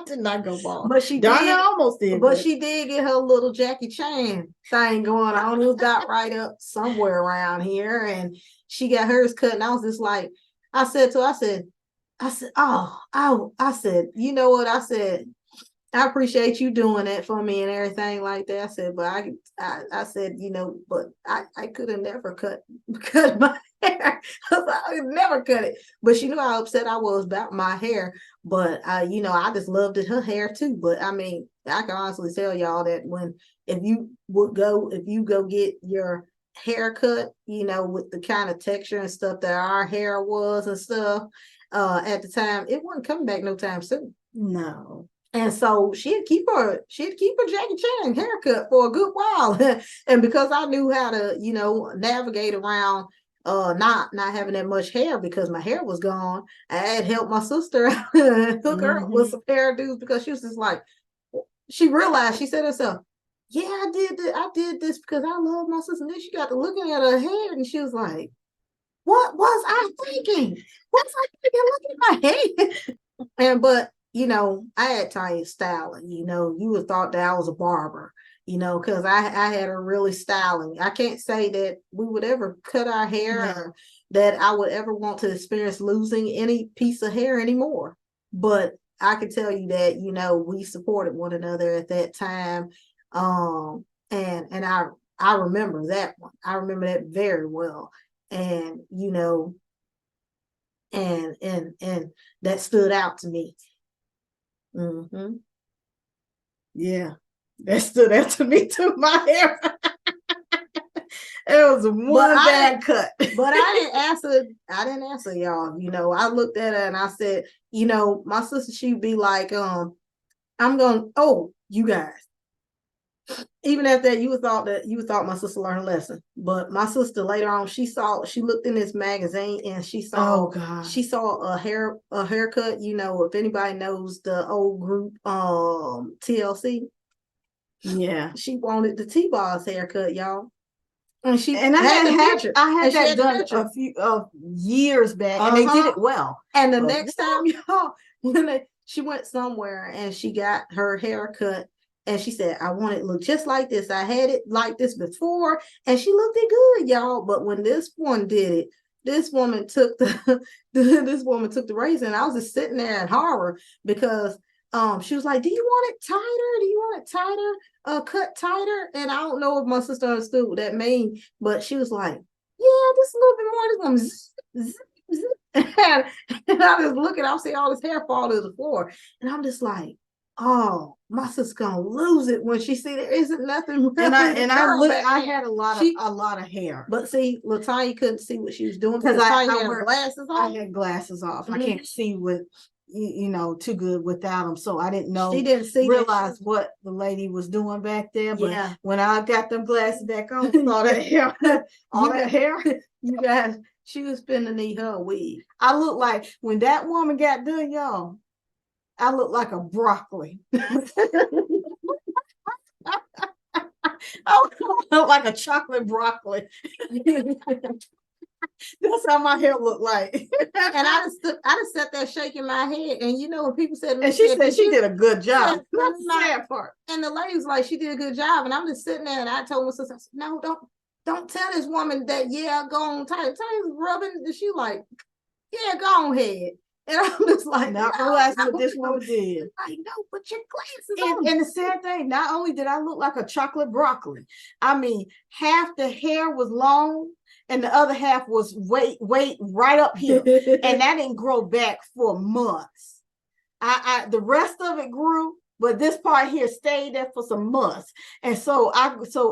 did not go bald. But she Donna did, almost did. but she did get her little Jackie Chan thing going on. It was got right up somewhere around here, and she got hers cut. And I was just like, I said to her, I said, I said, you know what? I said, I appreciate you doing that for me and everything like that. I said, but I said, you know, but I could have never cut my hair. I could never cut it. But she knew how upset I was about my hair. But you know, I just loved her hair too. But I mean, I can honestly tell y'all that if you go get your hair cut, you know, with the kind of texture and stuff that our hair was and stuff, at the time, it wasn't coming back no time soon. No. And so she'd keep her Jackie Chan haircut for a good while. And because I knew how to, you know, navigate around not having that much hair because my hair was gone, I had helped my sister hook her up with some hairdos because she was just like, she realized, she said to herself, yeah, I did this because I love my sister. And then she got to looking at her hair and she was like, what was I thinking? What was I thinking looking at my hair? And but you know, I had Tanya styling, you know, you would have thought that I was a barber, you know, because I had her really styling. I can't say that we would ever cut our hair or that I would ever want to experience losing any piece of hair anymore. But I can tell you that, you know, we supported one another at that time. And I remember that one. I remember that very well. And, you know, and that stood out to me. Yeah, that stood out to me too. My hair. It was one bad cut. But I didn't answer y'all. You know, I looked at her and I said, you know, my sister, she'd be like, you guys. Even at that, you would thought my sister learned a lesson. But my sister later on, she looked in this magazine and she saw a haircut. You know, if anybody knows the old group TLC, yeah, she wanted the T-Boss haircut, y'all. And I had that done a few years back, and they did it well. And the next time, y'all, she went somewhere and she got her haircut. And she said, I want it to look just like this. I had it like this before. And she looked it good, y'all. But when this one did it, this woman took the razor. And I was just sitting there in horror because she was like, do you want it tighter? Do you want it tighter? Cut tighter? And I don't know if my sister understood what that means, but she was like, yeah, just a little bit more. This one zzz, zzz, zzz. And I was looking, I'll see all this hair fall to the floor. And I'm just like, oh, my sister's gonna lose it when she see there isn't nothing. Really I had a lot of hair. But see, LaTonya couldn't see what she was doing because I had glasses on. I had glasses off. I can't see with you know too good without them, so I didn't know. She didn't realize what the lady was doing back there. But when I got them glasses back on, all that hair, that hair, you guys, she was finna need her a wig. I look like when that woman got done, y'all. I look like a broccoli. I look like a chocolate broccoli. That's how my hair looked like. And I just sat there shaking my head. And you know, when people said, and she said she did a good job. That's the sad part. And the lady was like, she did a good job. And I'm just sitting there and I told my sister, I said, no, don't tell this woman that, go on tight. Tight rubbing. And she like, yeah, go on ahead. And I'm just like, not realizing what this woman did. Like, no, put your glasses on. And the sad thing, not only did I look like a chocolate broccoli, I mean, half the hair was long and the other half was way right up here. And that didn't grow back for months. The rest of it grew, but this part here stayed there for some months. And so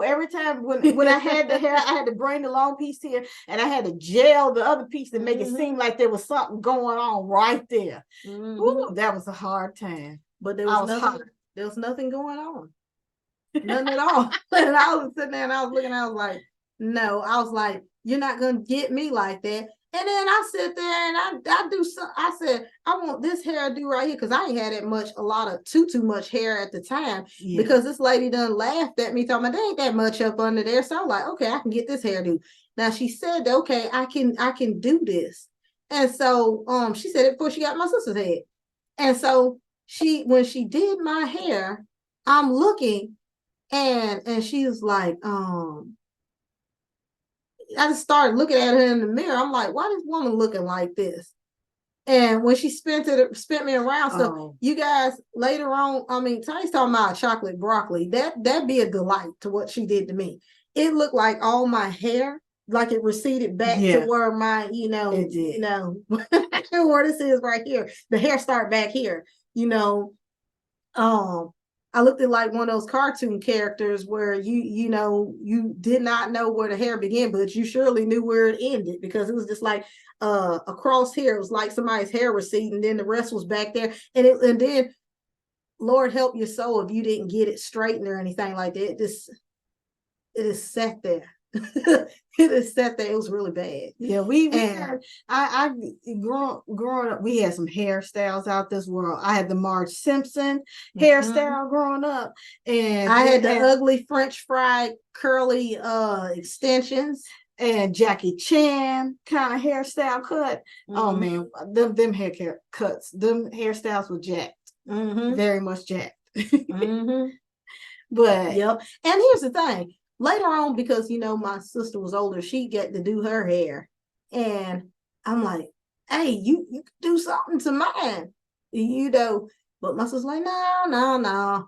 every time when I had the hair, I had to bring the long piece here and I had to gel the other piece to make it seem like there was something going on right there. Ooh, that was a hard time. But there was nothing going on. Nothing at all. And I was sitting there and I was looking, I was like, no, I was like, you're not gonna get me like that. And then I sit there and I do some. I said, I want this hairdo right here because I ain't had too much hair at the time because this lady done laughed at me talking about there ain't that much up under there. So I'm like, okay, I can get this hairdo. Now she said, okay, I can do this. And so she said it before she got my sister's head. And so when she did my hair, I'm looking and she was like, I just started looking at her in the mirror. I'm like, why is this woman looking like this? And when she spent me around stuff, you guys later on, I mean, Tiny's talking about chocolate broccoli. That'd be a delight to what she did to me. It looked like all my hair, like it receded back to where my, where this is right here. The hair start back here, I looked at like one of those cartoon characters where you did not know where the hair began, but you surely knew where it ended, because it was just like across here. It was like somebody's hair receding, then the rest was back there. And then Lord help your soul if you didn't get it straightened or anything like that. It is sat there. It is sat there. It was really bad. Yeah, I growing up, we had some hairstyles out this world. I had the Marge Simpson hairstyle growing up, and I had the ugly French fry curly extensions, and Jackie Chan kind of hairstyle cut. Oh man, them hair cuts, them hairstyles were jacked, very much jacked. But and here's the thing. Later on, because my sister was older, she got to do her hair, and I'm like, hey, you can do something to mine, But my sister's like, no.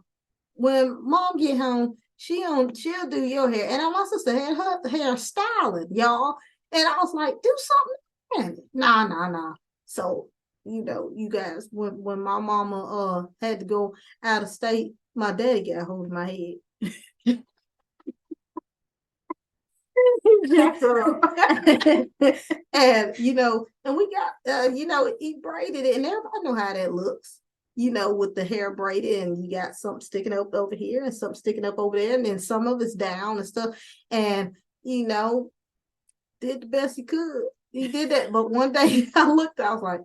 When mom get home, she'll do your hair. And my sister had her hair styling, y'all, and I was like, do something. No. So you guys, when my mama had to go out of state, my daddy got a hold of my head. And we got he braided it, and everybody know how that looks, with the hair braided, and you got something sticking up over here and something sticking up over there, and then some of it's down and stuff. And did the best he could. He did that. But one day I looked, I was like,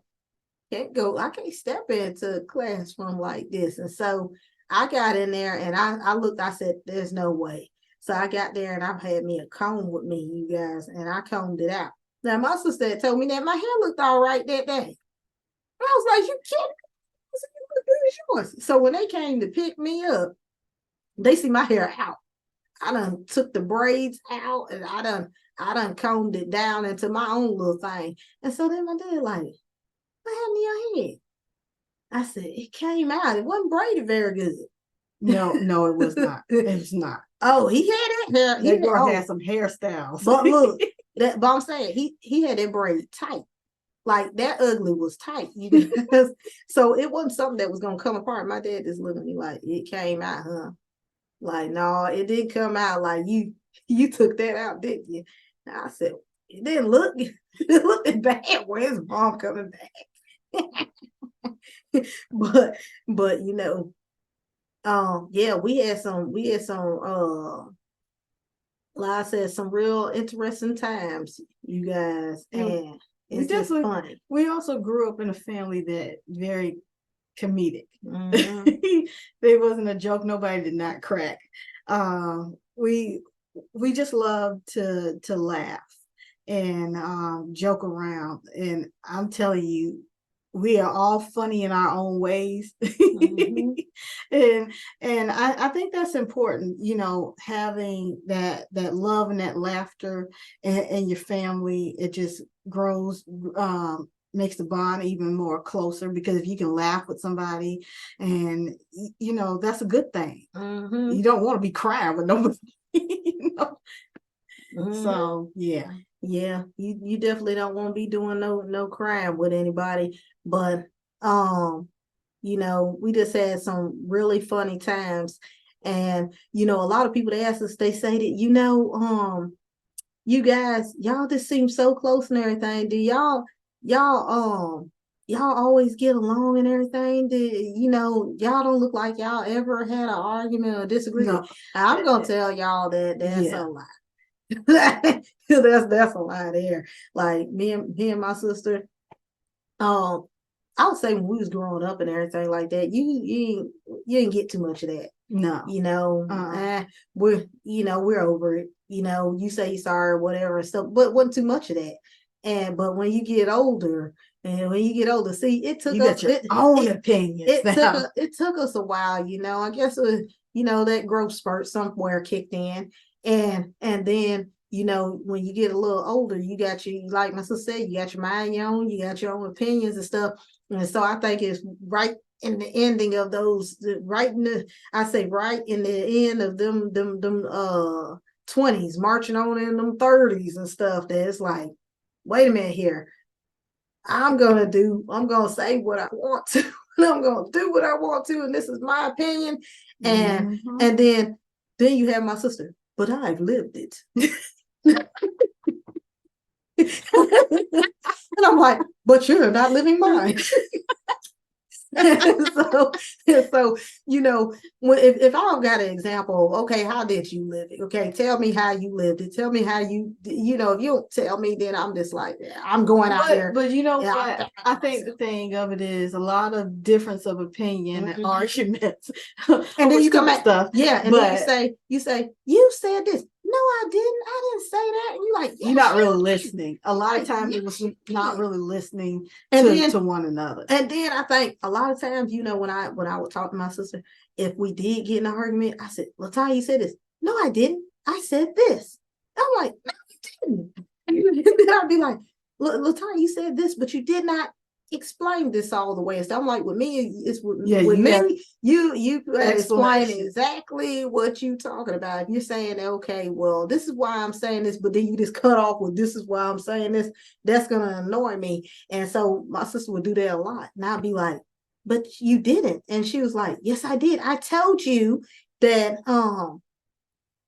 I can't step into a classroom like this. And so I got in there and I looked, I said, there's no way. So I got there and I've had me a comb with me, you guys, and I combed it out. Now my sister had told me that my hair looked all right that day. And I was like, you kidding? It look good as yours. So when they came to pick me up, they see my hair out. I done took the braids out, and I done combed it down into my own little thing. And so then my dad like, what happened to your head? I said, it came out. It wasn't braided very good. No, it was not. It was not. Oh, he had that hair. He had some hairstyles. But look, but I'm saying he had that braid tight. Like that ugly was tight. So it wasn't something that was gonna come apart. My dad just looked at me like, it came out, huh? Like, no, it didn't come out. Like you took that out, didn't you? And I said, it didn't look it looked bad. Where's mom coming back? but we had some like I said, some real interesting times, you guys. And it's just funny. We also grew up in a family that very comedic. There wasn't a joke nobody did not crack. We just love to laugh and joke around. And I'm telling you, we are all funny in our own ways. and I think that's important, having that love and that laughter in your family. It just grows, makes the bond even more closer, because if you can laugh with somebody, and that's a good thing. You don't want to be crying with nobody. So you definitely don't want to be doing no crying with anybody. But we just had some really funny times. And a lot of people, they ask us, they say that you guys, y'all just seem so close and everything. Do y'all always get along and everything? Y'all don't look like y'all ever had an argument or disagreement? No. I'm gonna tell y'all that's a lie. That's a lie there. Like me and my sister, I would say when we was growing up and everything like that, you didn't get too much of that. No. We're over it. You say you're sorry, whatever and stuff, but wasn't too much of that. but when you get older, see, it took You us got your own opinions. it took us a while, I guess that growth spurt somewhere kicked in. And then, when you get a little older, you got like my sister said, you got your mind your own, you got your own opinions and stuff. And so I think it's right in the ending of those, right in the end of them 20s, marching on in them 30s and stuff, that it's like, wait a minute here. I'm gonna say what I want to, and I'm gonna do what I want to, and this is my opinion. And then you have my sister, but I've lived it. And I'm like, but you're not living mine. so if I've got an example, okay, how did you live it? Okay, tell me how you lived it. Tell me how you, if you don't tell me, then I'm just like, I'm going out there. But what? I think the thing of it is a lot of difference of opinion and arguments. And then you come back stuff. Yeah, and then you say, you said this. No, I didn't say that. And you're like, yes, you're not really listening. A lot of times it was not really listening to one another. And then I think a lot of times, when I would talk to my sister, if we did get in an argument, I said, LaTonya, you said this. No, I didn't. I said this. I'm like, no, you didn't. And then I'd be like, LaTonya, you said this, but you did not explain this all the way. So I'm like, with me, it's with me. You explain exactly what you talking about. If you're saying, okay, well, this is why I'm saying this, but then you just cut off with, this is why I'm saying this, that's gonna annoy me. And so my sister would do that a lot, and I'd be like, but you didn't. And she was like, yes, I did. I told you that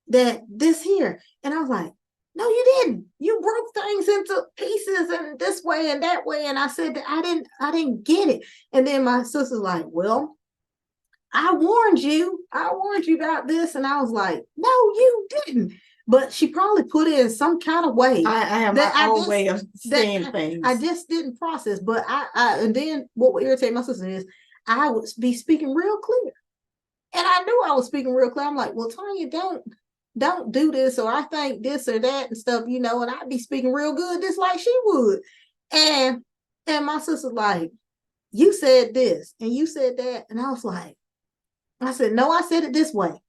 that this here. And I was like, no, you didn't. You broke things into pieces and this way and that way. And I said that I didn't get it. And then my sister's like, well, I warned you about this. And I was like, no, you didn't. But she probably put it in some kind of way. I have my own way of saying things. I just didn't process. But and then what would irritate my sister is I would be speaking real clear. And I knew I was speaking real clear. I'm like, well, Tonya, don't do this, or I think this or that and stuff, and I'd be speaking real good, just like she would. And my sister's like, you said this and you said that. And I was like, I said, no, I said it this way.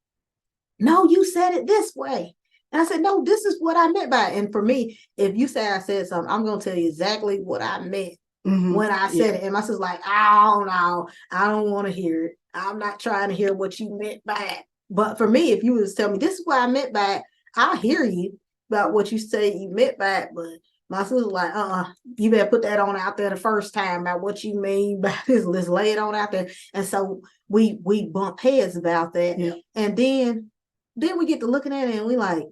No, you said it this way. And I said, no, this is what I meant by it. And for me, if you say I said something, I'm going to tell you exactly what I meant when I said it. And my sister's like, oh, no, I don't want to hear it. I'm not trying to hear what you meant by it. But for me, if you was tell me this is what I meant by it, I'll hear you about what you say you meant by it. But my sister's like, you better put that on out there the first time about what you mean by this. Let's lay it on out there. And so we bump heads about that. Yeah. And then we get to looking at it and we like,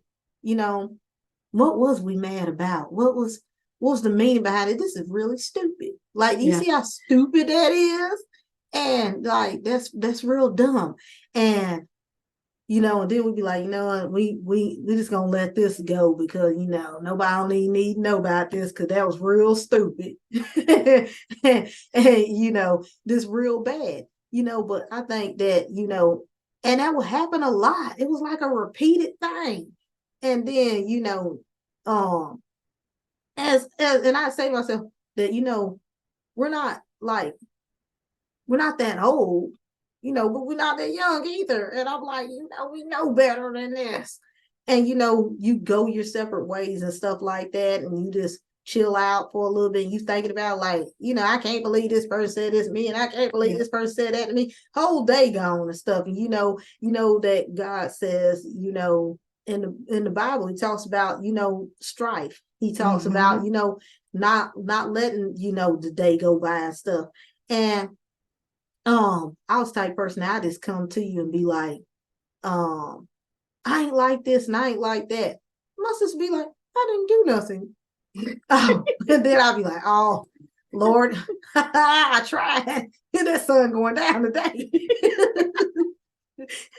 what was we mad about? What was the meaning behind it? This is really stupid. Like, you see how stupid that is? And like, that's real dumb. And and then we'd be like, we just gonna let this go because nobody need to know about this because that was real stupid. and this real bad. But I think that, and that would happen a lot. It was like a repeated thing. And then, as and I say to myself that, we're not that old. But we're not that young either. And I'm like, we know better than this. And, you go your separate ways and stuff like that. And you just chill out for a little bit. You thinking about like, I can't believe this person said this to me. And I can't believe this person said that to me. Whole day gone and stuff. And, that God says, in the Bible, he talks about, strife. He talks about, not letting, the day go by and stuff. And I was the type of person I just come to you and be like, I ain't like this and I ain't like that. My sister be like, I didn't do nothing. And then I'll be like, oh, Lord, I tried. That sun going down today.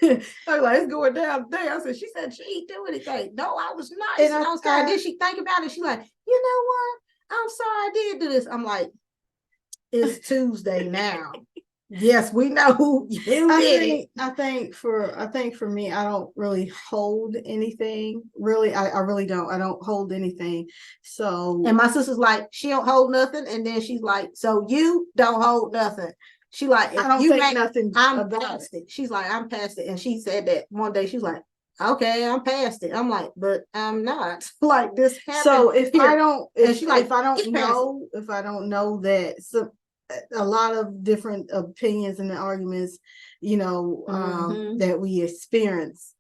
I was like, it's going down today. I said, she said she ain't do anything. No, I was not. And I was tired. Then she think about it. She like, you know what? I'm sorry I did do this. I'm like, it's Tuesday now. Yes, we know who you did it. I think for me, I don't really hold anything. Really, I really don't. I don't hold anything. So, And my sister's like, she don't hold nothing. And then she's like, so you don't hold nothing. She like, if I don't you think make nothing I'm about past it. it. She's like, I'm past it. And she said that one day. She's like, okay, I'm past it. I'm like, but I'm not. Like this happened. So if here. I don't, And she like, if I don't "It's past know, if I don't know that some a lot of different opinions and arguments, Mhm. that we experience,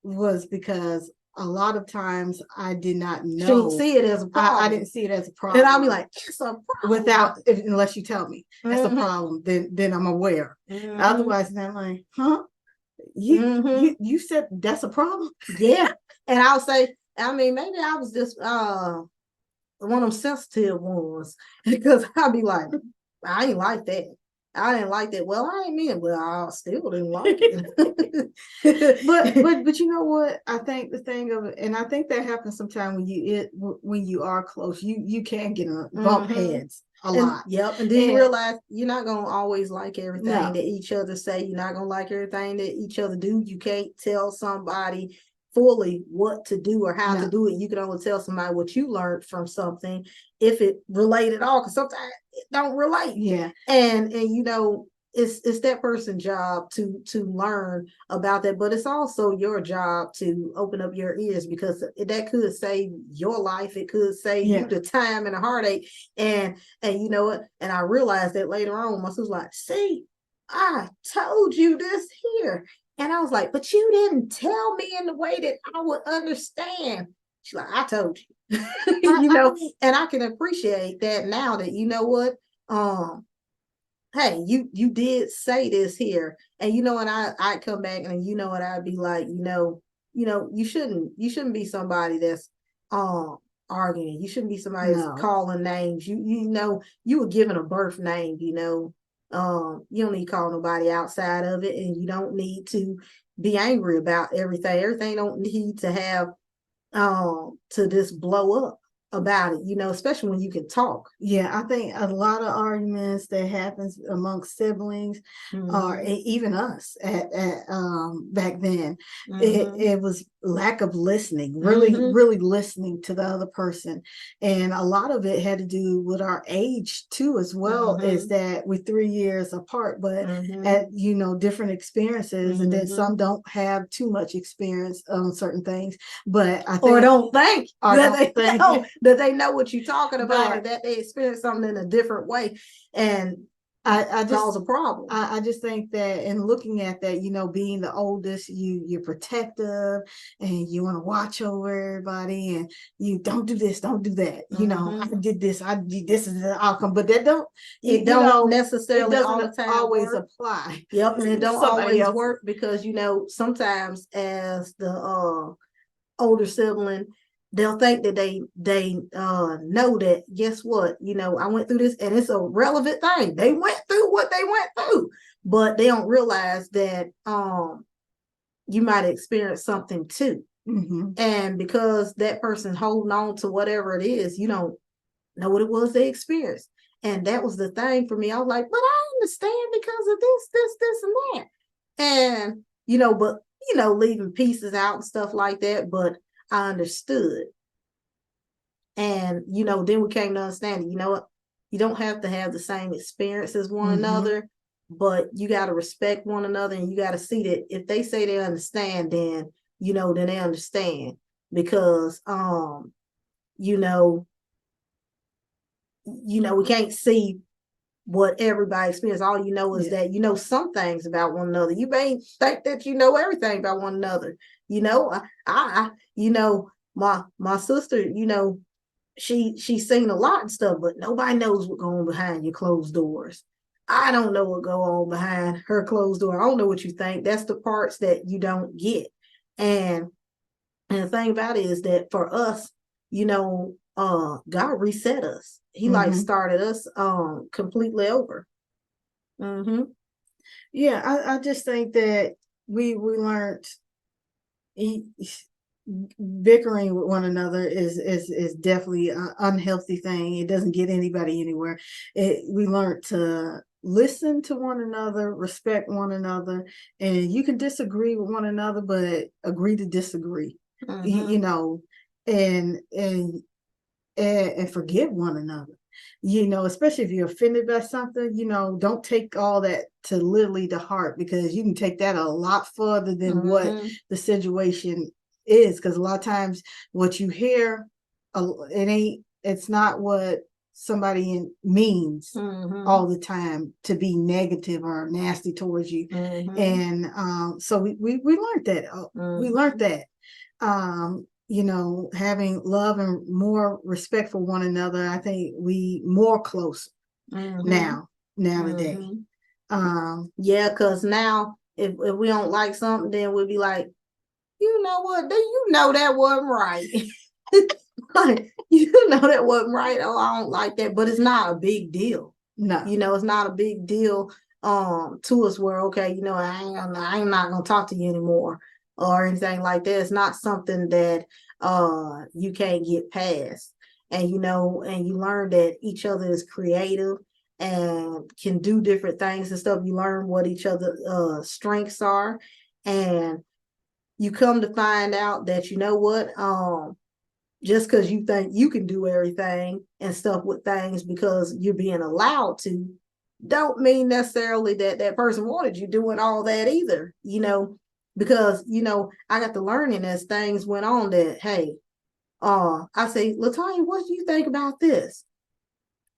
was because a lot of times I did not She didn't know. see it as a problem. I didn't see it as a problem. And I'll be like, it's a problem. Unless you tell me that's a Mhm. problem, then I'm aware. Mhm. Otherwise, then I'm like, huh? Mhm. You said that's a problem? Yeah. And I'll say, I mean, maybe I was just one of them sensitive ones because I'll be like, I ain't like that. I didn't like that. Well, I ain't mean it. Well, I still didn't like it. But you know what? I think the thing of it, and I think that happens sometimes when you are close, you can get a bump heads a lot. Yep. And then you realize you're not gonna always like everything that each other say. You're not gonna like everything that each other do. You can't tell somebody fully what to do or how to do it. You can only tell somebody what you learned from something if it relate at all, because sometimes it don't relate. Yeah. And it's that person's job to learn about that, but it's also your job to open up your ears, because that could save your life. It could save you the time and the heartache. And you know what? And I realized that later on. My sister's like, see, I told you this here. And I was like, but you didn't tell me in the way that I would understand. She's like, I told you. And I can appreciate that now, that you know what? Hey, you did say this here. And and I come back, and what I'd be like, you shouldn't be somebody that's arguing. You shouldn't be somebody that's calling names. You were given a birth name. You don't need to call nobody outside of it, and you don't need to be angry about everything. Everything don't need to have to just blow up about it, especially when you can talk. Yeah, I think a lot of arguments that happens amongst siblings, or even us at back then, it was lack of listening, really listening to the other person. And a lot of it had to do with our age too, as well, is that we're 3 years apart, but at different experiences, and then some don't have too much experience on certain things. But I think, or don't think that they know what you're talking about, or that they experience something in a different way, and I just cause a problem. I just think that in looking at that, being the oldest, you're protective, and you want to watch over everybody, and you don't do this, don't do that. I did this, this is the outcome, but that don't necessarily it doesn't all the time always work. apply. Yep, and it don't always work, because sometimes as the older sibling, they'll think that they know that, guess what, I went through this, and it's a relevant thing. They went through what they went through, but they don't realize that you might experience something too. And because that person holding on to whatever it is, you don't know what it was they experienced. And that was the thing for me. I was like, but I understand because of this and that. And but leaving pieces out and stuff like that, but I understood. And then we came to understand it. You know what? You don't have to have the same experience as one another, but you got to respect one another, and you got to see that if they say they understand, then then they understand. Because we can't see what everybody experiences. All you know is that some things about one another. You may think that you know everything about one another. I my sister, she's seen a lot and stuff, but nobody knows what going on behind your closed doors. I don't know what go on behind her closed door. I don't know what you think. That's the parts that you don't get. And the thing about it is that for us, God reset us. He started us completely over. Yeah, I just think that we learned bickering with one another is definitely an unhealthy thing. It doesn't get anybody anywhere. We learned to listen to one another, respect one another, and you can disagree with one another, but agree to disagree. You know, and forgive one another. You know, especially if you're offended by something, you know, don't take all that to literally the heart, because you can take that a lot further than what the situation is. Because a lot of times what you hear, it's not what somebody means all the time to be negative or nasty towards you. And so we learned that. We learned that. You know, having love and more respect for one another, I think we more close nowadays. Yeah, because now if we don't like something, then we'll be like, you know what, you know that wasn't right. You know that wasn't right. Oh, I don't like that. But it's not a big deal. No. You know, it's not a big deal to us where, okay, you know, I'm not gonna talk to you anymore or anything like that. It's not something that you can't get past. And you know, and you learn that each other is creative and can do different things and stuff. You learn what each other's strengths are, and you come to find out that, you know what, just because you think you can do everything and stuff with things because you're being allowed to, don't mean necessarily that that person wanted you doing all that either, you know, because, you know, I got to learning as things went on that, hey, I say, LaTonya, what do you think about this?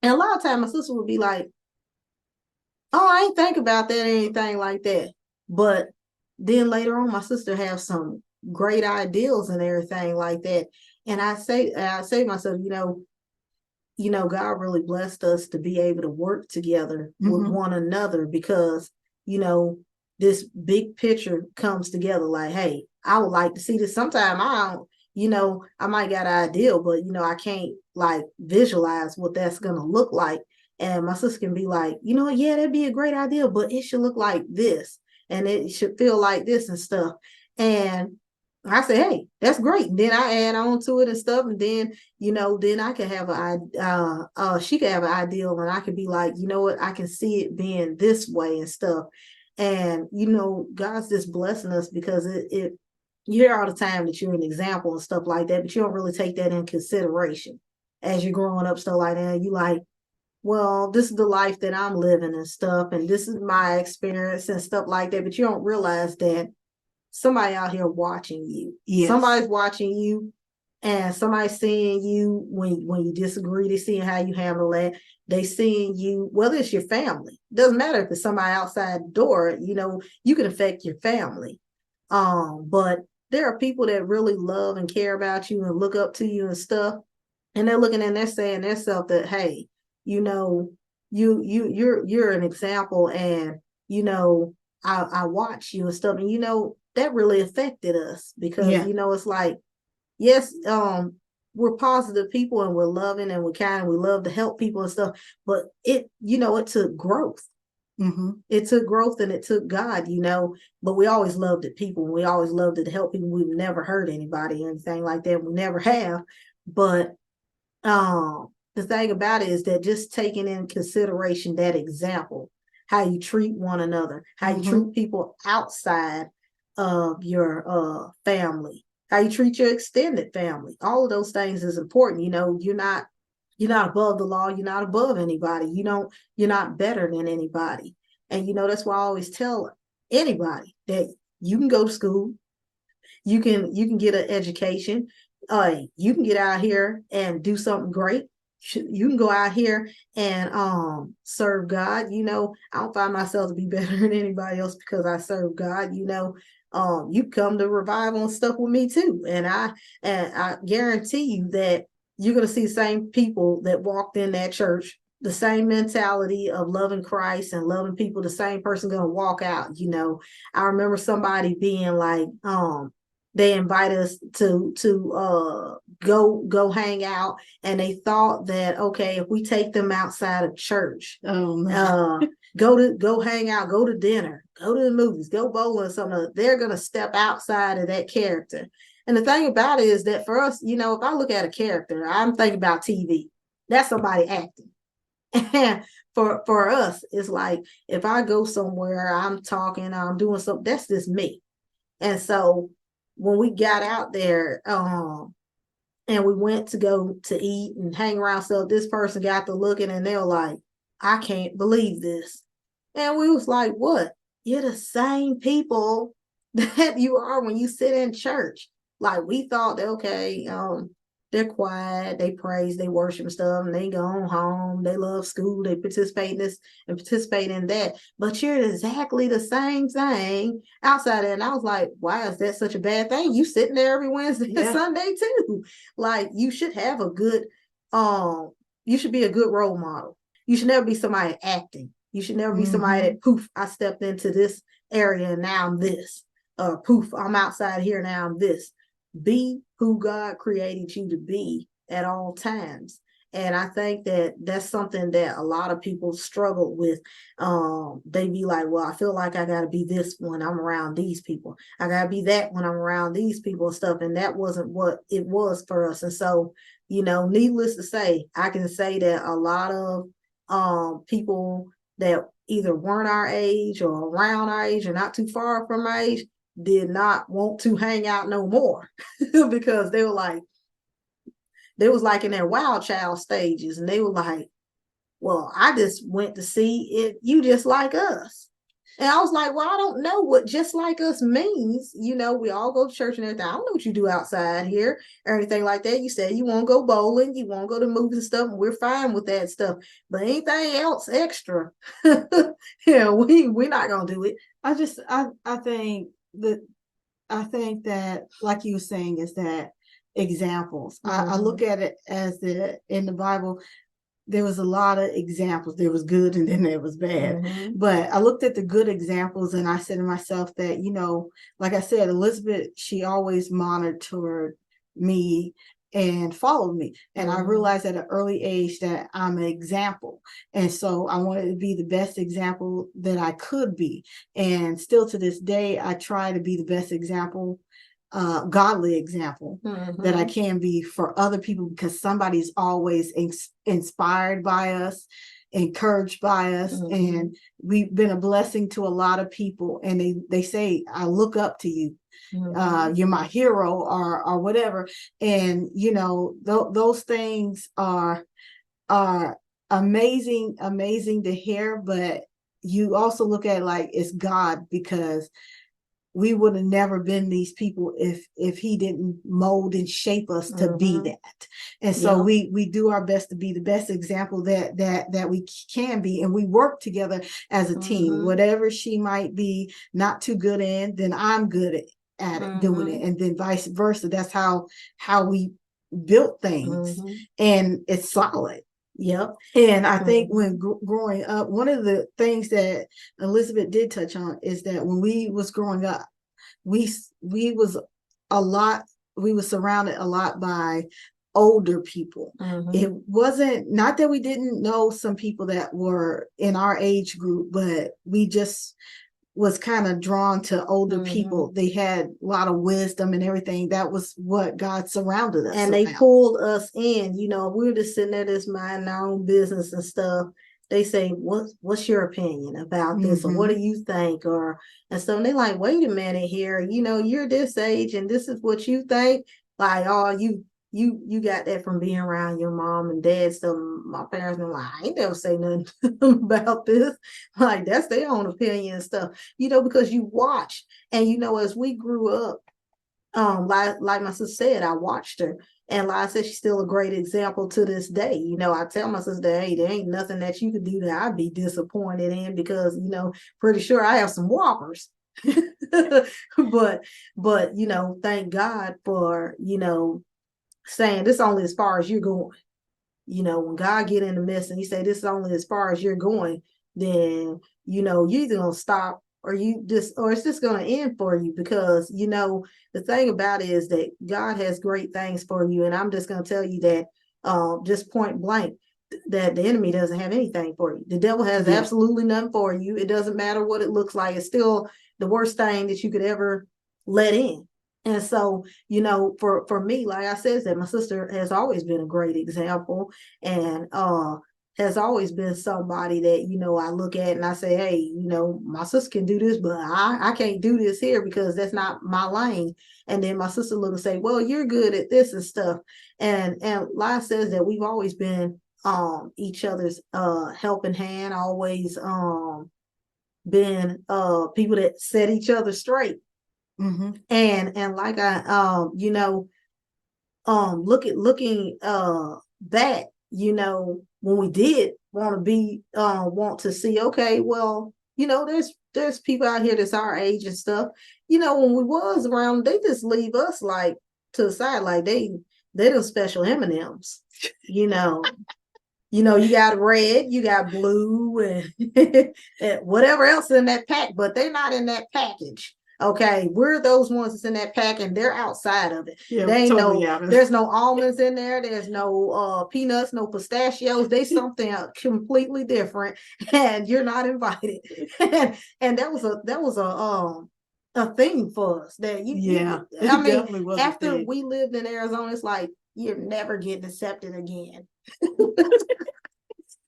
And a lot of times my sister would be like, oh, I ain't think about that or anything like that. But then later on, my sister have some great ideals and everything like that. And I say to myself, you know, God really blessed us to be able to work together with one another, because, you know, this big picture comes together like, hey, I would like to see this. Sometimes I don't, you know, I might got an ideal, but, you know, I can't like visualize what that's going to look like. And my sister can be like, you know, yeah, that'd be a great idea, but it should look like this and it should feel like this and stuff. And I say, hey, that's great. And then I add on to it and stuff. And then, you know, then I can have she can have an ideal, and I can be like, you know what, I can see it being this way and stuff. And, you know, God's just blessing us, because you hear all the time that you're an example and stuff like that, but you don't really take that in consideration as you're growing up, stuff like that. You like, well, this is the life that I'm living and stuff, and this is my experience and stuff like that. But you don't realize that somebody out here watching you. Yes. Somebody's watching you, and somebody's seeing you when you disagree. They seeing how you handle that. They seeing you, whether it's your family. Doesn't matter if it's somebody outside the door, you know, you can affect your family. But there are people that really love and care about you and look up to you and stuff. And they're looking and they're saying themselves that, hey, you know, you're an example, and, you know, I watch you and stuff. And, you know, that really affected us, because, you know, it's like, yes, we're positive people and we're loving and we're kind and we love to help people and stuff, but it, you know, it took growth. It took growth, and it took God, you know, but we always loved it, people. We always loved it to help people. We've never hurt anybody or anything like that. We never have. But the thing about it is that just taking in consideration that example, how you treat one another, how you treat people outside of your family, how you treat your extended family, all of those things is important. You know, you're not above the law, you're not above anybody, you're not better than anybody. And, you know, that's why I always tell anybody that you can go to school, you can get an education, you can get out here and do something great. You can go out here and serve God. You know, I don't find myself to be better than anybody else because I serve God. You know, you come to revival and stuff with me too, and I guarantee you that you're going to see the same people that walked in that church, the same mentality of loving Christ and loving people. The same person going to walk out. You know, I remember somebody being like, they invited us to go hang out, and they thought that, okay, if we take them outside of church, go hang out, go to dinner, go to the movies, go bowling or something, they're gonna step outside of that character. And the thing about it is that for us, you know, if I look at a character, I'm thinking about TV. That's somebody acting. And for us, it's like if I go somewhere, I'm talking, I'm doing something, that's just me. And so when we got out there, and we went to go to eat and hang around, so this person got to looking and they were like, I can't believe this. And we was like, what? You're the same people that you are when you sit in church. Like we thought that, okay, they're quiet, they praise, they worship and stuff, and they go home, they love school, they participate in this and participate in that. But you're exactly the same thing outside. And I was like, why is that such a bad thing? You sitting there every Wednesday and Sunday too. Like you should have a good, you should be a good role model. You should never be somebody acting. You should never be somebody that poof, I stepped into this area and now I'm this. Poof, I'm outside here now I'm this. Be who God created you to be at all times. And I think that that's something that a lot of people struggle with. They be like, well, I feel like I got to be this when I'm around these people. I got to be that when I'm around these people and stuff. And that wasn't what it was for us. And so, needless to say, I can say that a lot of people that either weren't our age or around our age or not too far from our age did not want to hang out no more because they was like in their wild child stages, and they were like, well, I just went to see if you just like us. And I was like, well, I don't know what just like us means. We all go to church and everything. I don't know what you do outside here or anything like that. You said you won't go bowling, you won't go to movies and stuff, and we're fine with that stuff. But anything else extra, we're not gonna do it. I think that, like you were saying, is that examples. I look at it as in the Bible, there was a lot of examples. There was good and then there was bad. But I looked at the good examples and I said to myself that, like I said, Elizabeth, she always monitored me and followed me. And I realized at an early age that I'm an example. And so I wanted to be the best example that I could be. And still to this day, I try to be the best example, godly example that I can be for other people, because somebody's always inspired by us, encouraged by us, and we've been a blessing to a lot of people, and they say, I look up to you. You're my hero or whatever. And those things are amazing to hear, but you also look at it like it's God, because we would have never been these people if he didn't mold and shape us to be that. And so we do our best to be the best example that we can be, and we work together as a team. Whatever she might be not too good in, then I'm good at it, doing it, and then vice versa. That's how we built things, and it's solid. Yep. And I think when growing up, one of the things that Elizabeth did touch on is that when we was growing up, we was surrounded a lot by older people. It wasn't, not that we didn't know some people that were in our age group, but we just was kind of drawn to older people. They had a lot of wisdom and everything. That was what God surrounded us. And they pulled us in. We were just sitting there, just minding our own business and stuff. They say, what's your opinion about this? Or what do you think? And so they're like, wait a minute here, you're this age and this is what you think. Like, oh, you got that from being around your mom and dad. So my parents were like, I ain't never say nothing about this. Like, that's their own opinion and stuff, because you watch. And, as we grew up, like my sister said, I watched her. And like I said, she's still a great example to this day. I tell my sister, hey, there ain't nothing that you could do that I'd be disappointed in, because, pretty sure I have some whoppers. but, thank God for, saying this only as far as you're going. When God get in the mess and he say this is only as far as you're going, then, you're either going to stop or it's just going to end for you, because, the thing about it is that God has great things for you. And I'm just going to tell you that, just point blank, that the enemy doesn't have anything for you. The devil has absolutely nothing for you. It doesn't matter what it looks like. It's still the worst thing that you could ever let in. And so, for me, like I said, that my sister has always been a great example. And has always been somebody that, you know, I look at and I say, hey, you know, my sister can do this, but I can't do this here because that's not my lane. And then my sister look and say, well, you're good at this and stuff. And Lai says that we've always been each other's helping hand, always been people that set each other straight. And like I you know, looking back, you know, when we did want to see, okay, well, you know, there's people out here that's our age and stuff. You know, when we was around, they just leave us like to the side, like they them special M&Ms, you know. You know, you got red, you got blue, and, and whatever else in that pack, but they're not in that package. Okay, we're those ones that's in that pack, and they're outside of it. Yeah, they ain't totally there's no almonds in there. There's no peanuts, no pistachios. They something completely different, and you're not invited. and that was a thing for us. That I mean, after we lived in Arizona, it's like you're never getting accepted again.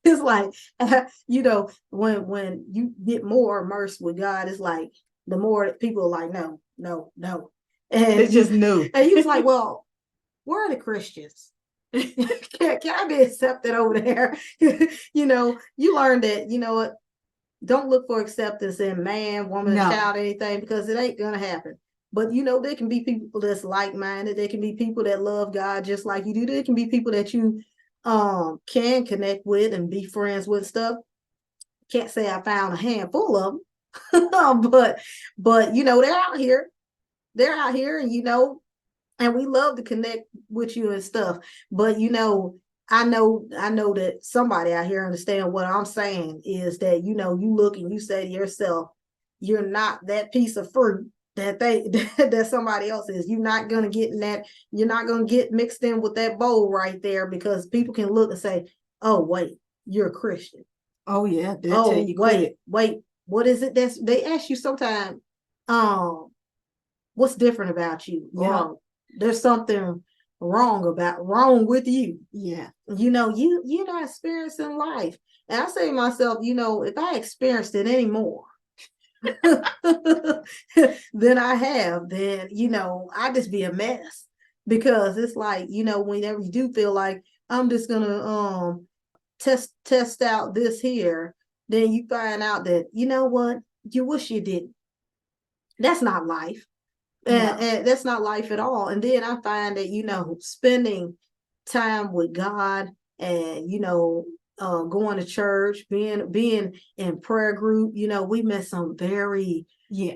It's like, you know, when you get more immersed with God, it's like the more people are like, no, and they just knew. And he was like, well, where are the Christians? can I be accepted over there? You know, you learn that, you know what, don't look for acceptance in man, woman, child, anything, because it ain't gonna happen. But you know, there can be people that's like-minded. There can be people that love God just like you do. There can be people that you can connect with and be friends with stuff. Can't say I found a handful of them, but you know, they're out here, and you know, and we love to connect with you and stuff. But you know, I know that somebody out here understand what I'm saying is that, you know, you look and you say to yourself, you're not that piece of fruit that somebody else is. You're not gonna get in that. You're not gonna get mixed in with that bowl right there, because people can look and say, "Oh wait, you're a Christian." Oh yeah, they'll tell you wait, what is it? They ask you sometimes, what's different about you? Yeah, there's something wrong with you. Yeah, you know, you're not experiencing life. And I say to myself, you know, if I experienced it anymore than I have, then, you know, I'd just be a mess. Because it's like, you know, whenever you do feel like I'm just gonna test out this here, then you find out that, you know what, you wish you didn't. That's not life. And that's not life at all. And then I find that, you know, spending time with God, and, you know, going to church, being in prayer group, you know, we met some very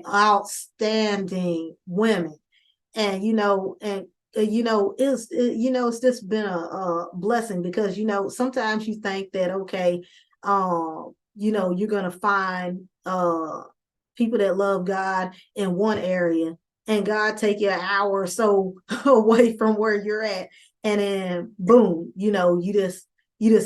outstanding women. And you know, it's just been a blessing, because, you know, sometimes you think that, okay, you know, you're gonna find people that love God in one area, and God take you an hour or so away from where you're at, and then boom, you know, you just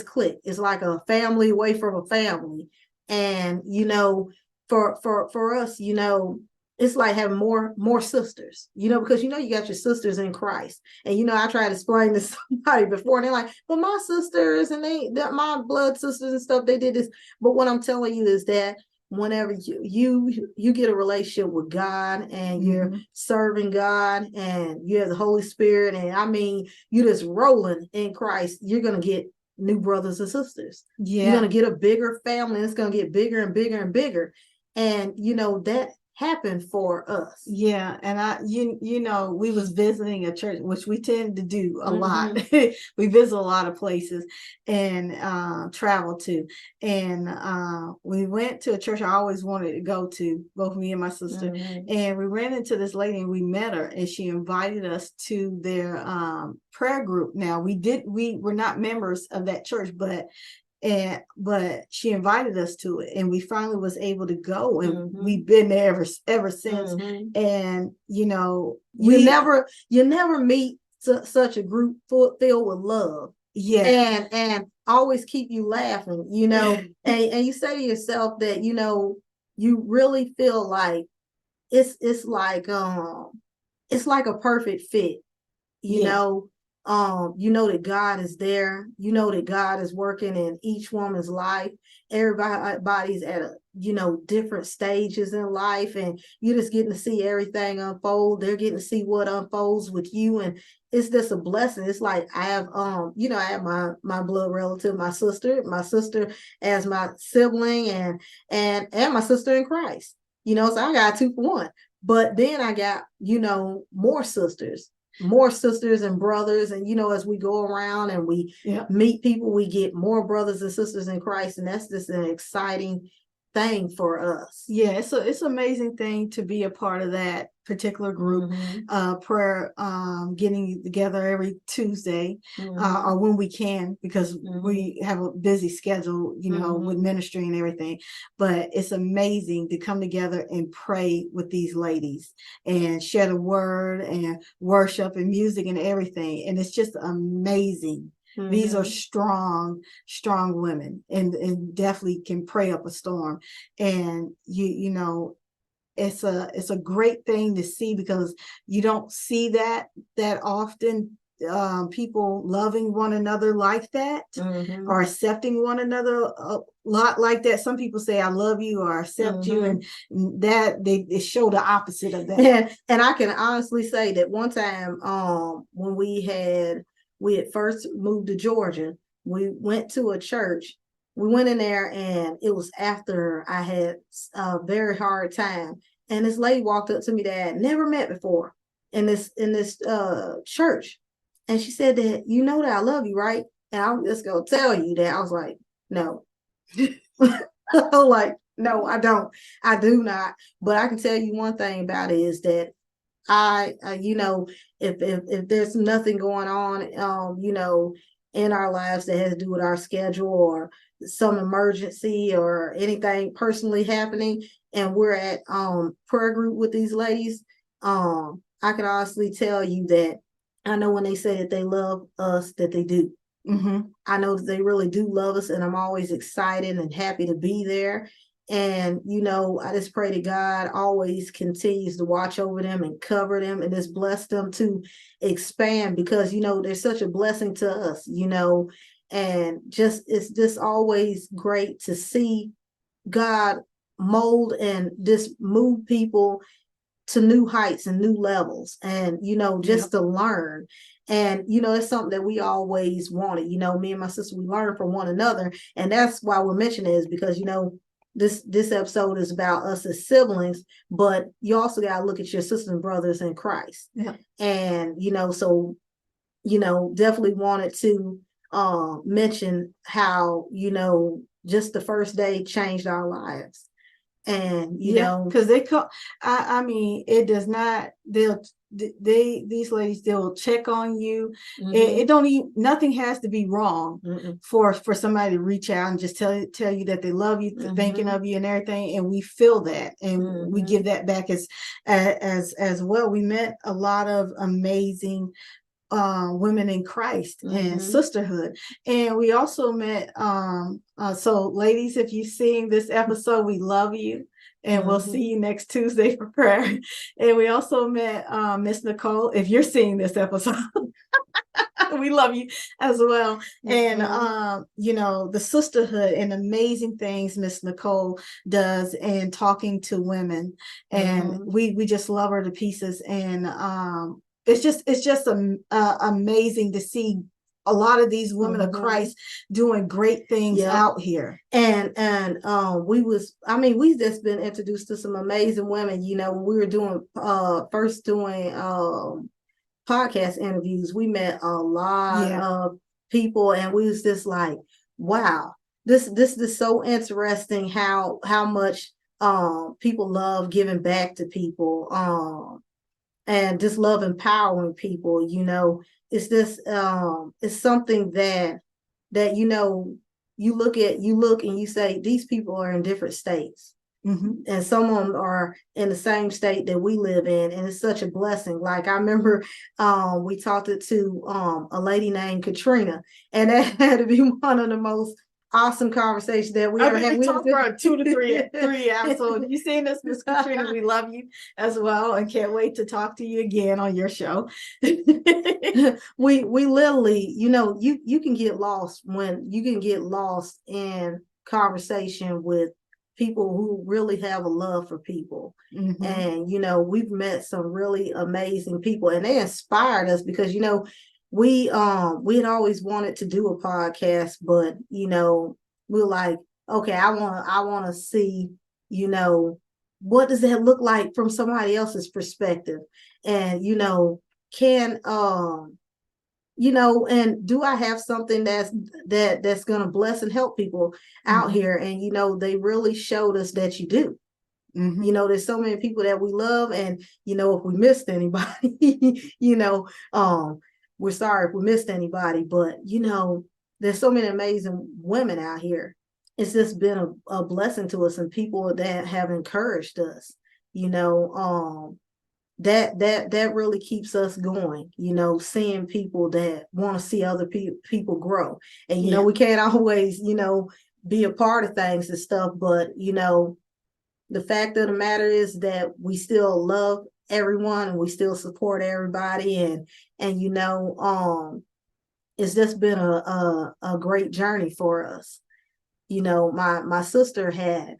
click. It's like a family away from a family. And you know, for us, you know, it's like having more sisters, you know, because, you know, you got your sisters in Christ. And, you know, I tried to explain to somebody before, and they're like, but my sisters and my blood sisters and stuff, they did this. But what I'm telling you is that whenever you get a relationship with God, and you're serving God, and you have the Holy Spirit, and I mean, you're just rolling in Christ, you're going to get new brothers and sisters. You're going to get a bigger family, and it's going to get bigger and bigger and bigger. And, you know, that happened for us. Yeah. And you know, we was visiting a church, which we tend to do a lot. We visit a lot of places and travel to. And we went to a church I always wanted to go to, both me and my sister. And we ran into this lady, and we met her, and she invited us to their prayer group. Now we were not members of that church, but she invited us to it, and we finally was able to go, and we've been there ever since. And you know, you never meet such a group filled with love, and always keep you laughing, you know. and you say to yourself that, you know, you really feel like it's like a perfect fit, you know. you know that God is there. You know that God is working in each woman's life. Everybody's at different stages in life, and you're just getting to see everything unfold. They're getting to see what unfolds with you, and it's just a blessing. It's like I have I have my blood relative, my sister as my sibling, and my sister in Christ. So I got 2 for 1. But then I got more sisters and brothers, and as we go around and we meet people, we get more brothers and sisters in Christ, and that's just an exciting thing for us. It's an amazing thing to be a part of that particular group. Prayer, getting together every Tuesday, or when we can, because we have a busy schedule, with ministry and everything. But it's amazing to come together and pray with these ladies and share the word and worship and music and everything. And it's just amazing. These are strong women, and definitely can pray up a storm. And it's a great thing to see, because you don't see that often. People loving one another like that, or accepting one another a lot like that. Some people say I love you or accept you, and that they show the opposite of that. And I can honestly say that one time, when we had first moved to Georgia, we went to a church. We went in there, and it was after I had a very hard time. And this lady walked up to me that I had never met before in this church. And she said that, you know that I love you, right? And I'm just going to tell you that. I was like, no. Like, no, I don't. I do not. But I can tell you one thing about it is that if there's nothing going on, in our lives that has to do with our schedule, or some emergency or anything personally happening, and we're at prayer group with these ladies, I can honestly tell you that I know when they say that they love us, that they do. I know that they really do love us, and I'm always excited and happy to be there. And, I just pray that God always continues to watch over them and cover them, and just bless them to expand, because, they're such a blessing to us, and it's just always great to see God mold and just move people to new heights and new levels, and, just to learn. And, it's something that we always wanted. Me and my sister, we learn from one another. And that's why we're mentioning is because, this episode is about us as siblings, but you also got to look at your sisters and brothers in Christ. And, so, definitely wanted to mention how, just the first day changed our lives. And because it does not, these ladies, they'll check on you. It don't even, nothing has to be wrong for somebody to reach out and just tell you that they love you, thinking of you and everything. And we feel that, and we give that back as well. We met a lot of amazing women in Christ and sisterhood. And we also met, so ladies, if you're seeing this episode, we love you, and we'll see you next Tuesday for prayer. And we also met Miss Nicole. If you're seeing this episode, we love you as well. And the sisterhood and amazing things Miss Nicole does in talking to women, and we just love her to pieces. And it's just amazing to see a lot of these women of Christ doing great things out here. And we've just been introduced to some amazing women. When we were doing podcast interviews, we met a lot of people, and we was just like, wow, this is so interesting how much people love giving back to people, and just love empowering people. It's this it's something that you look and you say, these people are in different states. And some of them are in the same state that we live in, and it's such a blessing. Like I remember we talked to a lady named Katrina, and that had to be one of the most awesome conversation that we I ever think had. we talked for 2 to 3 episodes. You seen this, Miss Katrina? We love you as well, and can't wait to talk to you again on your show. we literally, you can get lost in conversation with people who really have a love for people. Mhm. And we've met some really amazing people, and they inspired us because we had always wanted to do a podcast, but we're like, okay, I want to see what does that look like from somebody else's perspective, and can and do I have something that's going to bless and help people out here? And they really showed us that you do. There's so many people that we love, and if we missed anybody, we're sorry if we missed anybody, but there's so many amazing women out here. It's just been a blessing to us, and people that have encouraged us, that really keeps us going, seeing people that want to see other people grow. And we can't always be a part of things and stuff, but the fact of the matter is that we still love everyone, and we still support everybody, and it's just been a great journey for us. My sister had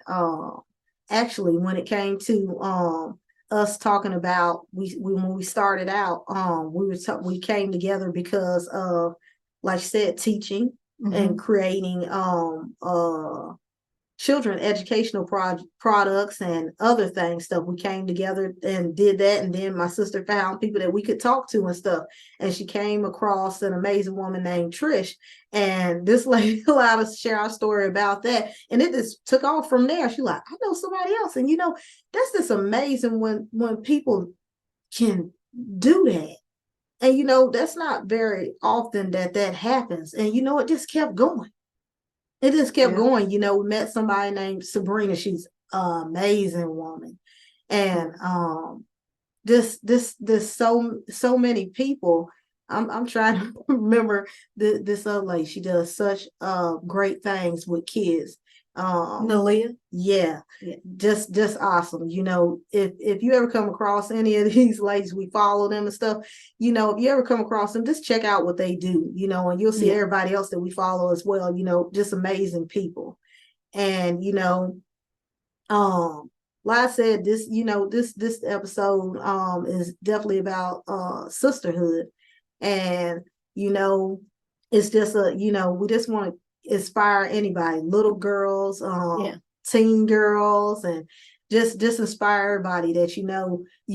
actually, when it came to us talking about, when we started out, we came together because of, like I said, teaching and creating children educational products and other stuff. We came together and did that, and then my sister found people that we could talk to and stuff, and she came across an amazing woman named Trish, and this lady allowed us to share our story about that, and it just took off from there. She like, I know somebody else, and that's just amazing when people can do that. And that's not very often that happens, and it just kept going. It just kept going. We met somebody named Sabrina. She's an amazing woman. And this so many people. I'm trying to remember this other lady. She does such great things with kids. Nalia? Yeah, just awesome. If you ever come across any of these ladies, we follow them and stuff. If you ever come across them, just check out what they do. And you'll see everybody else that we follow as well. Just amazing people. And like I said, this episode is definitely about sisterhood, and it's just we just want to inspire anybody, little girls, teen girls, and just inspire everybody that you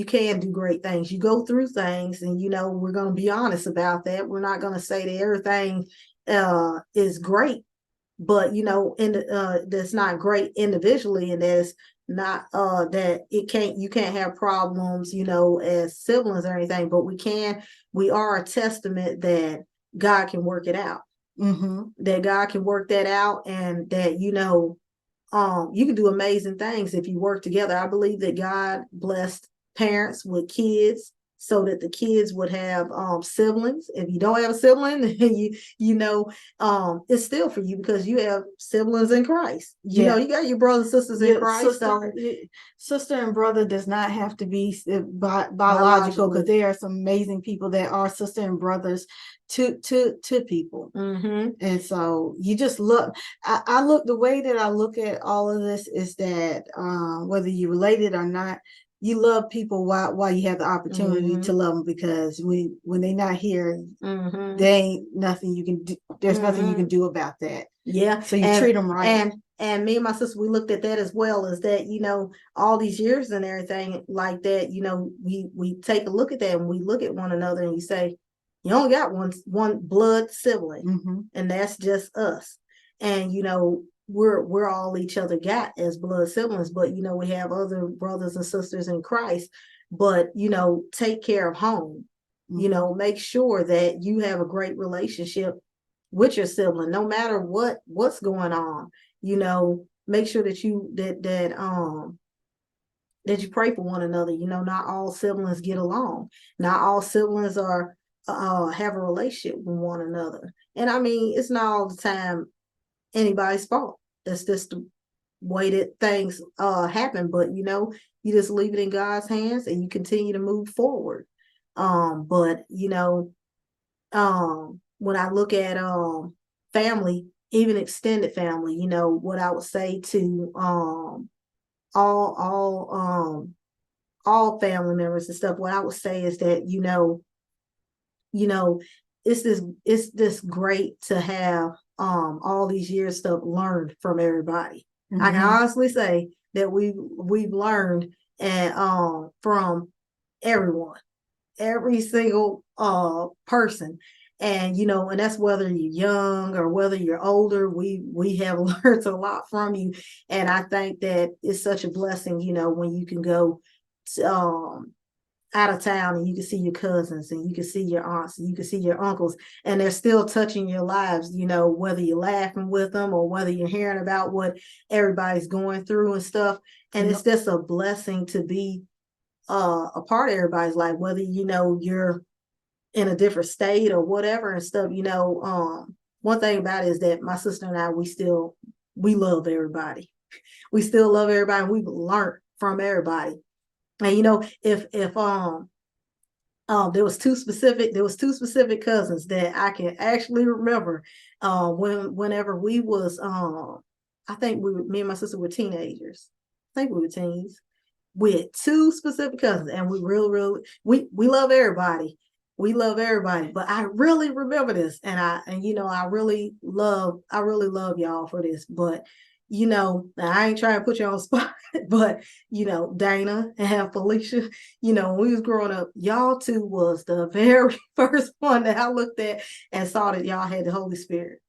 can do great things. You go through things, and we're going to be honest about that. We're not going to say that everything is great, but that's not great individually, and there's not that you can't have problems as siblings or anything, but we are a testament that God can work it out. That God can work that out, and that you can do amazing things if you work together. I believe that God blessed parents with kids so that the kids would have siblings. If you don't have a sibling, then it's still for you, because you have siblings in Christ. You got your brothers and sisters in Christ. Sister and brother does not have to be biological, because there are some amazing people that are sister and brothers to people. And so you just look. I look, the way that I look at all of this is that whether you're related or not, you love people while you have the opportunity to love them, because when they're not here, there ain't nothing you can do. There's nothing you can do about that. Yeah. So you treat them right. And me and my sister, we looked at that as well, as that, all these years and everything like that, we take a look at that, and we look at one another, and you say, you only got one blood sibling, and that's just us. And, we're all each other got as blood siblings, but we have other brothers and sisters in Christ. But take care of home. Make sure that you have a great relationship with your sibling, no matter what's going on. Make sure that you you pray for one another. Not all siblings get along. Not all siblings have a relationship with one another. And I mean, it's not all the time anybody's fault. That's just the way that things happen. But you know, you just leave it in God's hands and you continue to move forward. But you know, when I look at family, even extended family, you know, what I would say to all family members and stuff, what I would say is that, you know, it's this great to have all these years stuff learned from everybody. Mm-hmm. I can honestly say that we've learned and from everyone, every single person. And you know, and that's whether you're young or whether you're older, we have learned a lot from you. And I think that it's such a blessing, you know, when you can go to, out of town and you can see your cousins and you can see your aunts and you can see your uncles, and they're still touching your lives, you know, whether you're laughing with them or whether you're hearing about what everybody's going through and stuff. And it's just a blessing to be a part of everybody's life, whether, you know, you're in a different state or whatever and stuff. You know, one thing about it is that my sister and I, we love everybody. We still love everybody, and we've learned from everybody. And you know, if there was two specific cousins that I can actually remember whenever we was I think me and my sister were teenagers. I think we were teens. We had two specific cousins, and we really we love everybody. We love everybody, but I really remember this, and you know, I really love y'all for this. But you know, I ain't trying to put you on the spot, but you know, Dana and Felicia, you know, when we was growing up, y'all two was the very first one that I looked at and saw that y'all had the Holy Spirit.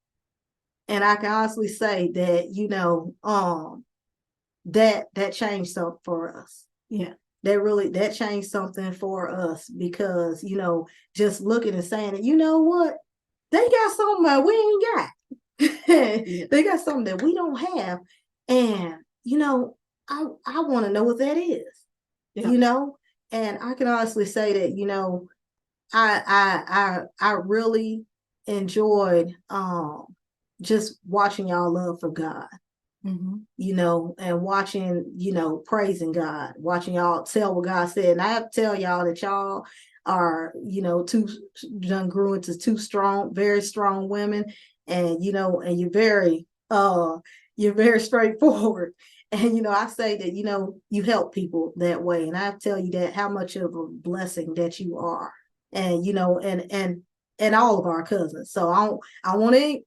And I can honestly say that, you know, that changed something for us. Yeah. That changed something for us, because, you know, just looking and saying that, you know what, they got something that we ain't got. They got something that we don't have. And, you know, I want to know what that is, you know, and I can honestly say that, you know, I really enjoyed just watching y'all love for God. Mm-hmm. You know, and watching, you know, praising God, watching y'all tell what God said. And I have to tell y'all that y'all are, you know, grew into two very strong women. And, you know, and you're very straightforward. And, you know, I say that, you know, you help people that way. And I tell you that how much of a blessing that you are. And, you know, and all of our cousins. So I want to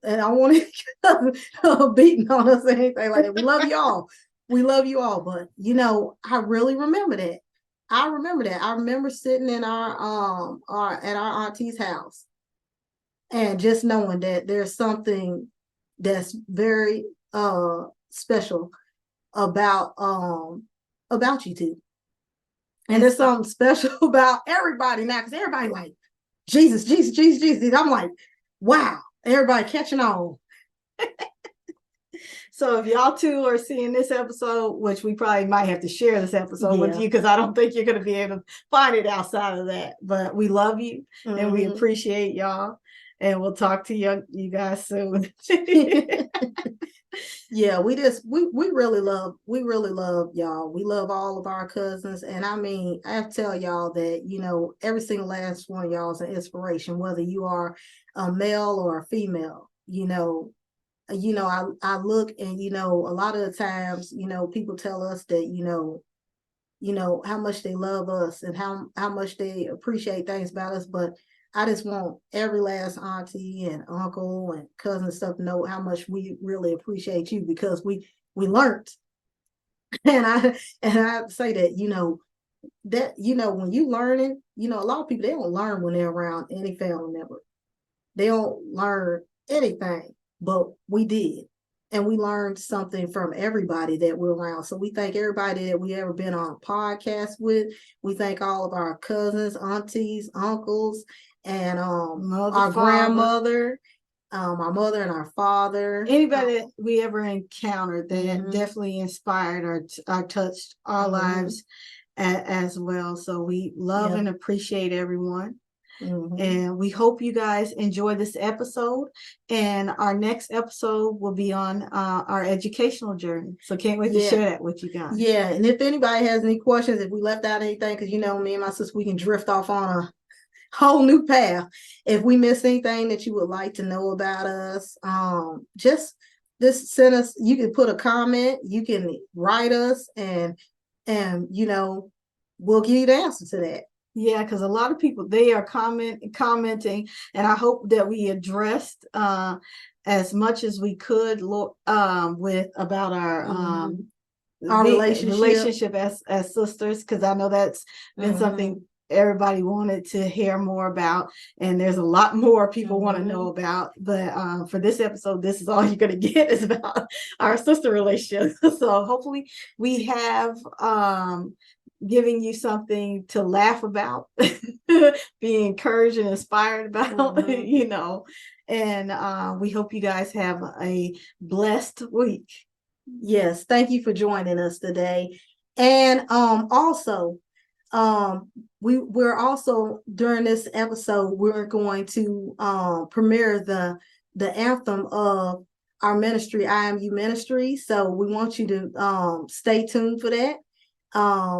beating on us or anything like that. We love y'all. We love you all. But you know, I really remember that. I remember sitting in our at our auntie's house and just knowing that there's something that's very special about you two. And there's something special about everybody now, because everybody like, Jesus. I'm like, wow, everybody catching on. So if y'all two are seeing this episode, which we probably might have to share this episode with you, because I don't think you're going to be able to find it outside of that. But we love you and we appreciate y'all. And we'll talk to you guys soon. Yeah, we really love y'all. We love all of our cousins. And I mean, I have to tell y'all that, you know, every single last one of y'all is an inspiration, whether you are a male or a female. You know, I look and, you know, a lot of the times, you know, people tell us that, you know, how much they love us and how much they appreciate things about us. But I just want every last auntie and uncle and cousin and stuff to know how much we really appreciate you, because we learned. And I say that, you know, when you learning, you know, a lot of people, they don't learn when they're around any family member. They don't learn anything, but we did. And we learned something from everybody that we're around. So we thank everybody that we ever been on a podcast with. We thank all of our cousins, aunties, uncles, and our grandmother, our mother and our father. Anybody that we ever encountered that definitely inspired or touched our lives as well. So we love and appreciate everyone. And we hope you guys enjoy this episode. And our next episode will be on our educational journey. So can't wait to share that with you guys. Yeah. And if anybody has any questions, if we left out anything, because me and my sister, we can drift off on a whole new path. If we miss anything that you would like to know about us, just send us. You can put a comment, you can write us, and we'll give you the answer to that. Yeah, because a lot of people, they are commenting, and I hope that we addressed as much as we could with about our relationship as sisters, because I know that's been something everybody wanted to hear more about, and there's a lot more people want to know about. But for this episode, this is all you're going to get is about our sister relationship. So hopefully we have giving you something to laugh about, be encouraged and inspired about, and we hope you guys have a blessed week. Yes, thank you for joining us today. And also, we're also during this episode, we're going to premiere the anthem of our ministry, I Am U Ministries. So we want you to stay tuned for that.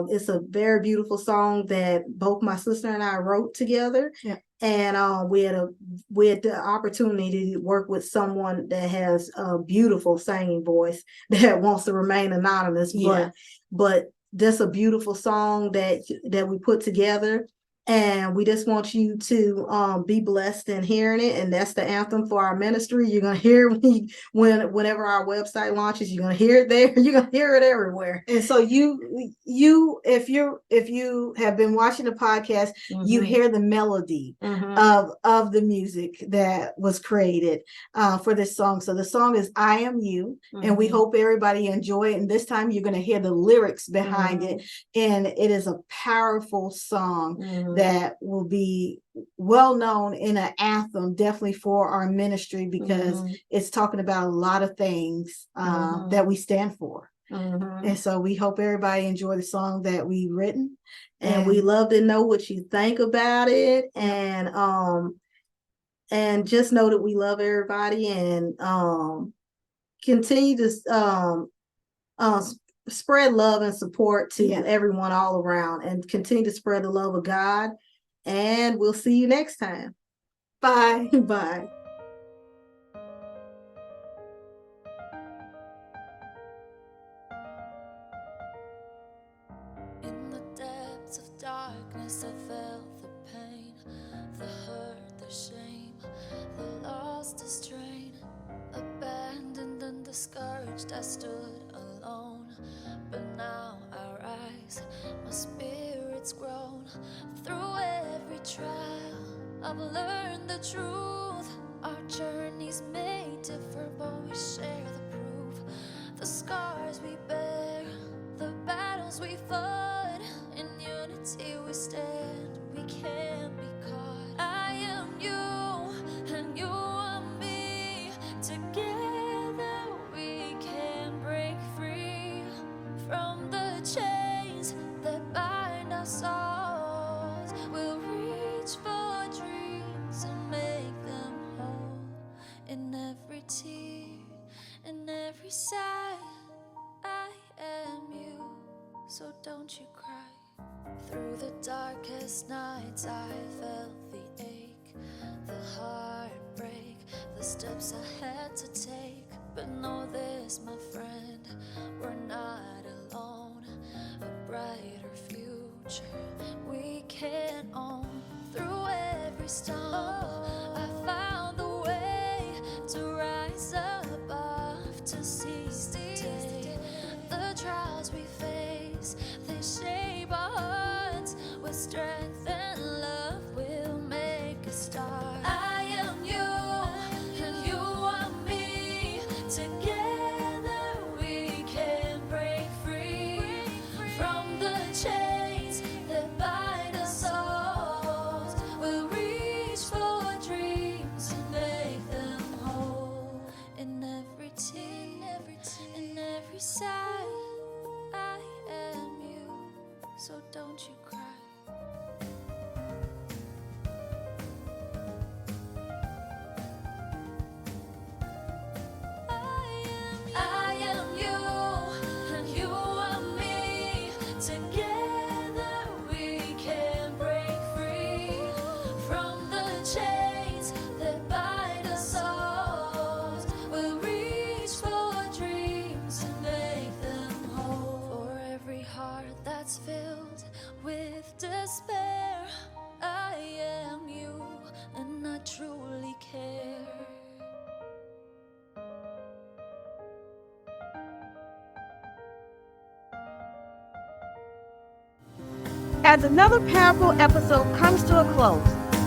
It's a very beautiful song that both my sister and I wrote together. Yeah. And we had the opportunity to work with someone that has a beautiful singing voice that wants to remain anonymous. Yeah. But that's a beautiful song that we put together. And we just want you to be blessed in hearing it. And that's the anthem for our ministry. You're going to hear whenever our website launches, you're going to hear it there. You're going to hear it everywhere. And so if you have been watching the podcast, you hear the melody of the music that was created for this song. So the song is I Am You, and we hope everybody enjoy it. And this time you're going to hear the lyrics behind it. And it is a powerful song that will be well known in an anthem, definitely for our ministry, because it's talking about a lot of things that we stand for. And so we hope everybody enjoy the song that we've written, and we love to know what you think about it. And just know that we love everybody, and continue to spread love and support to everyone all around, and continue to spread the love of God. And we'll see you next time. Bye. Bye. In the depths of darkness, I felt the pain, the hurt, the shame, the loss, the strain. Abandoned and discouraged, I stood alone. But now I rise, my spirit's grown. Through every trial, I've learned the truth. Our journeys may differ, but we share the proof. The scars we bear, the battles we fought, in unity we stand, we can't be caught. I am you, and you are me. Together we can break free from the chains that bind our souls. We'll reach for dreams and make them whole. In every tear, in every sigh, I am you, so don't you cry. Through the darkest nights I felt the ache, the heartbreak, the steps I had to take. But know this, my friend, we're not alone. A brighter future we can own. Through every storm, I found the way to rise above, to seize the day. The trials we face, they shape our hearts. With strength and love, we'll make a start. I am you, and you are me. Together we can break free from the chains that bind us souls. We'll reach for dreams and make them whole. In every tear, in every sigh, I am you, so don't you cry. As another powerful episode comes to a close,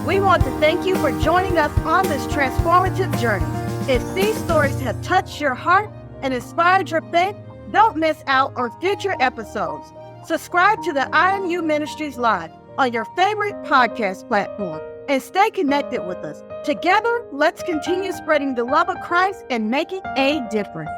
we want to thank you for joining us on this transformative journey. If these stories have touched your heart and inspired your faith, don't miss out on future episodes. Subscribe to the I Am U Ministries Live on your favorite podcast platform and stay connected with us. Together, let's continue spreading the love of Christ and making a difference.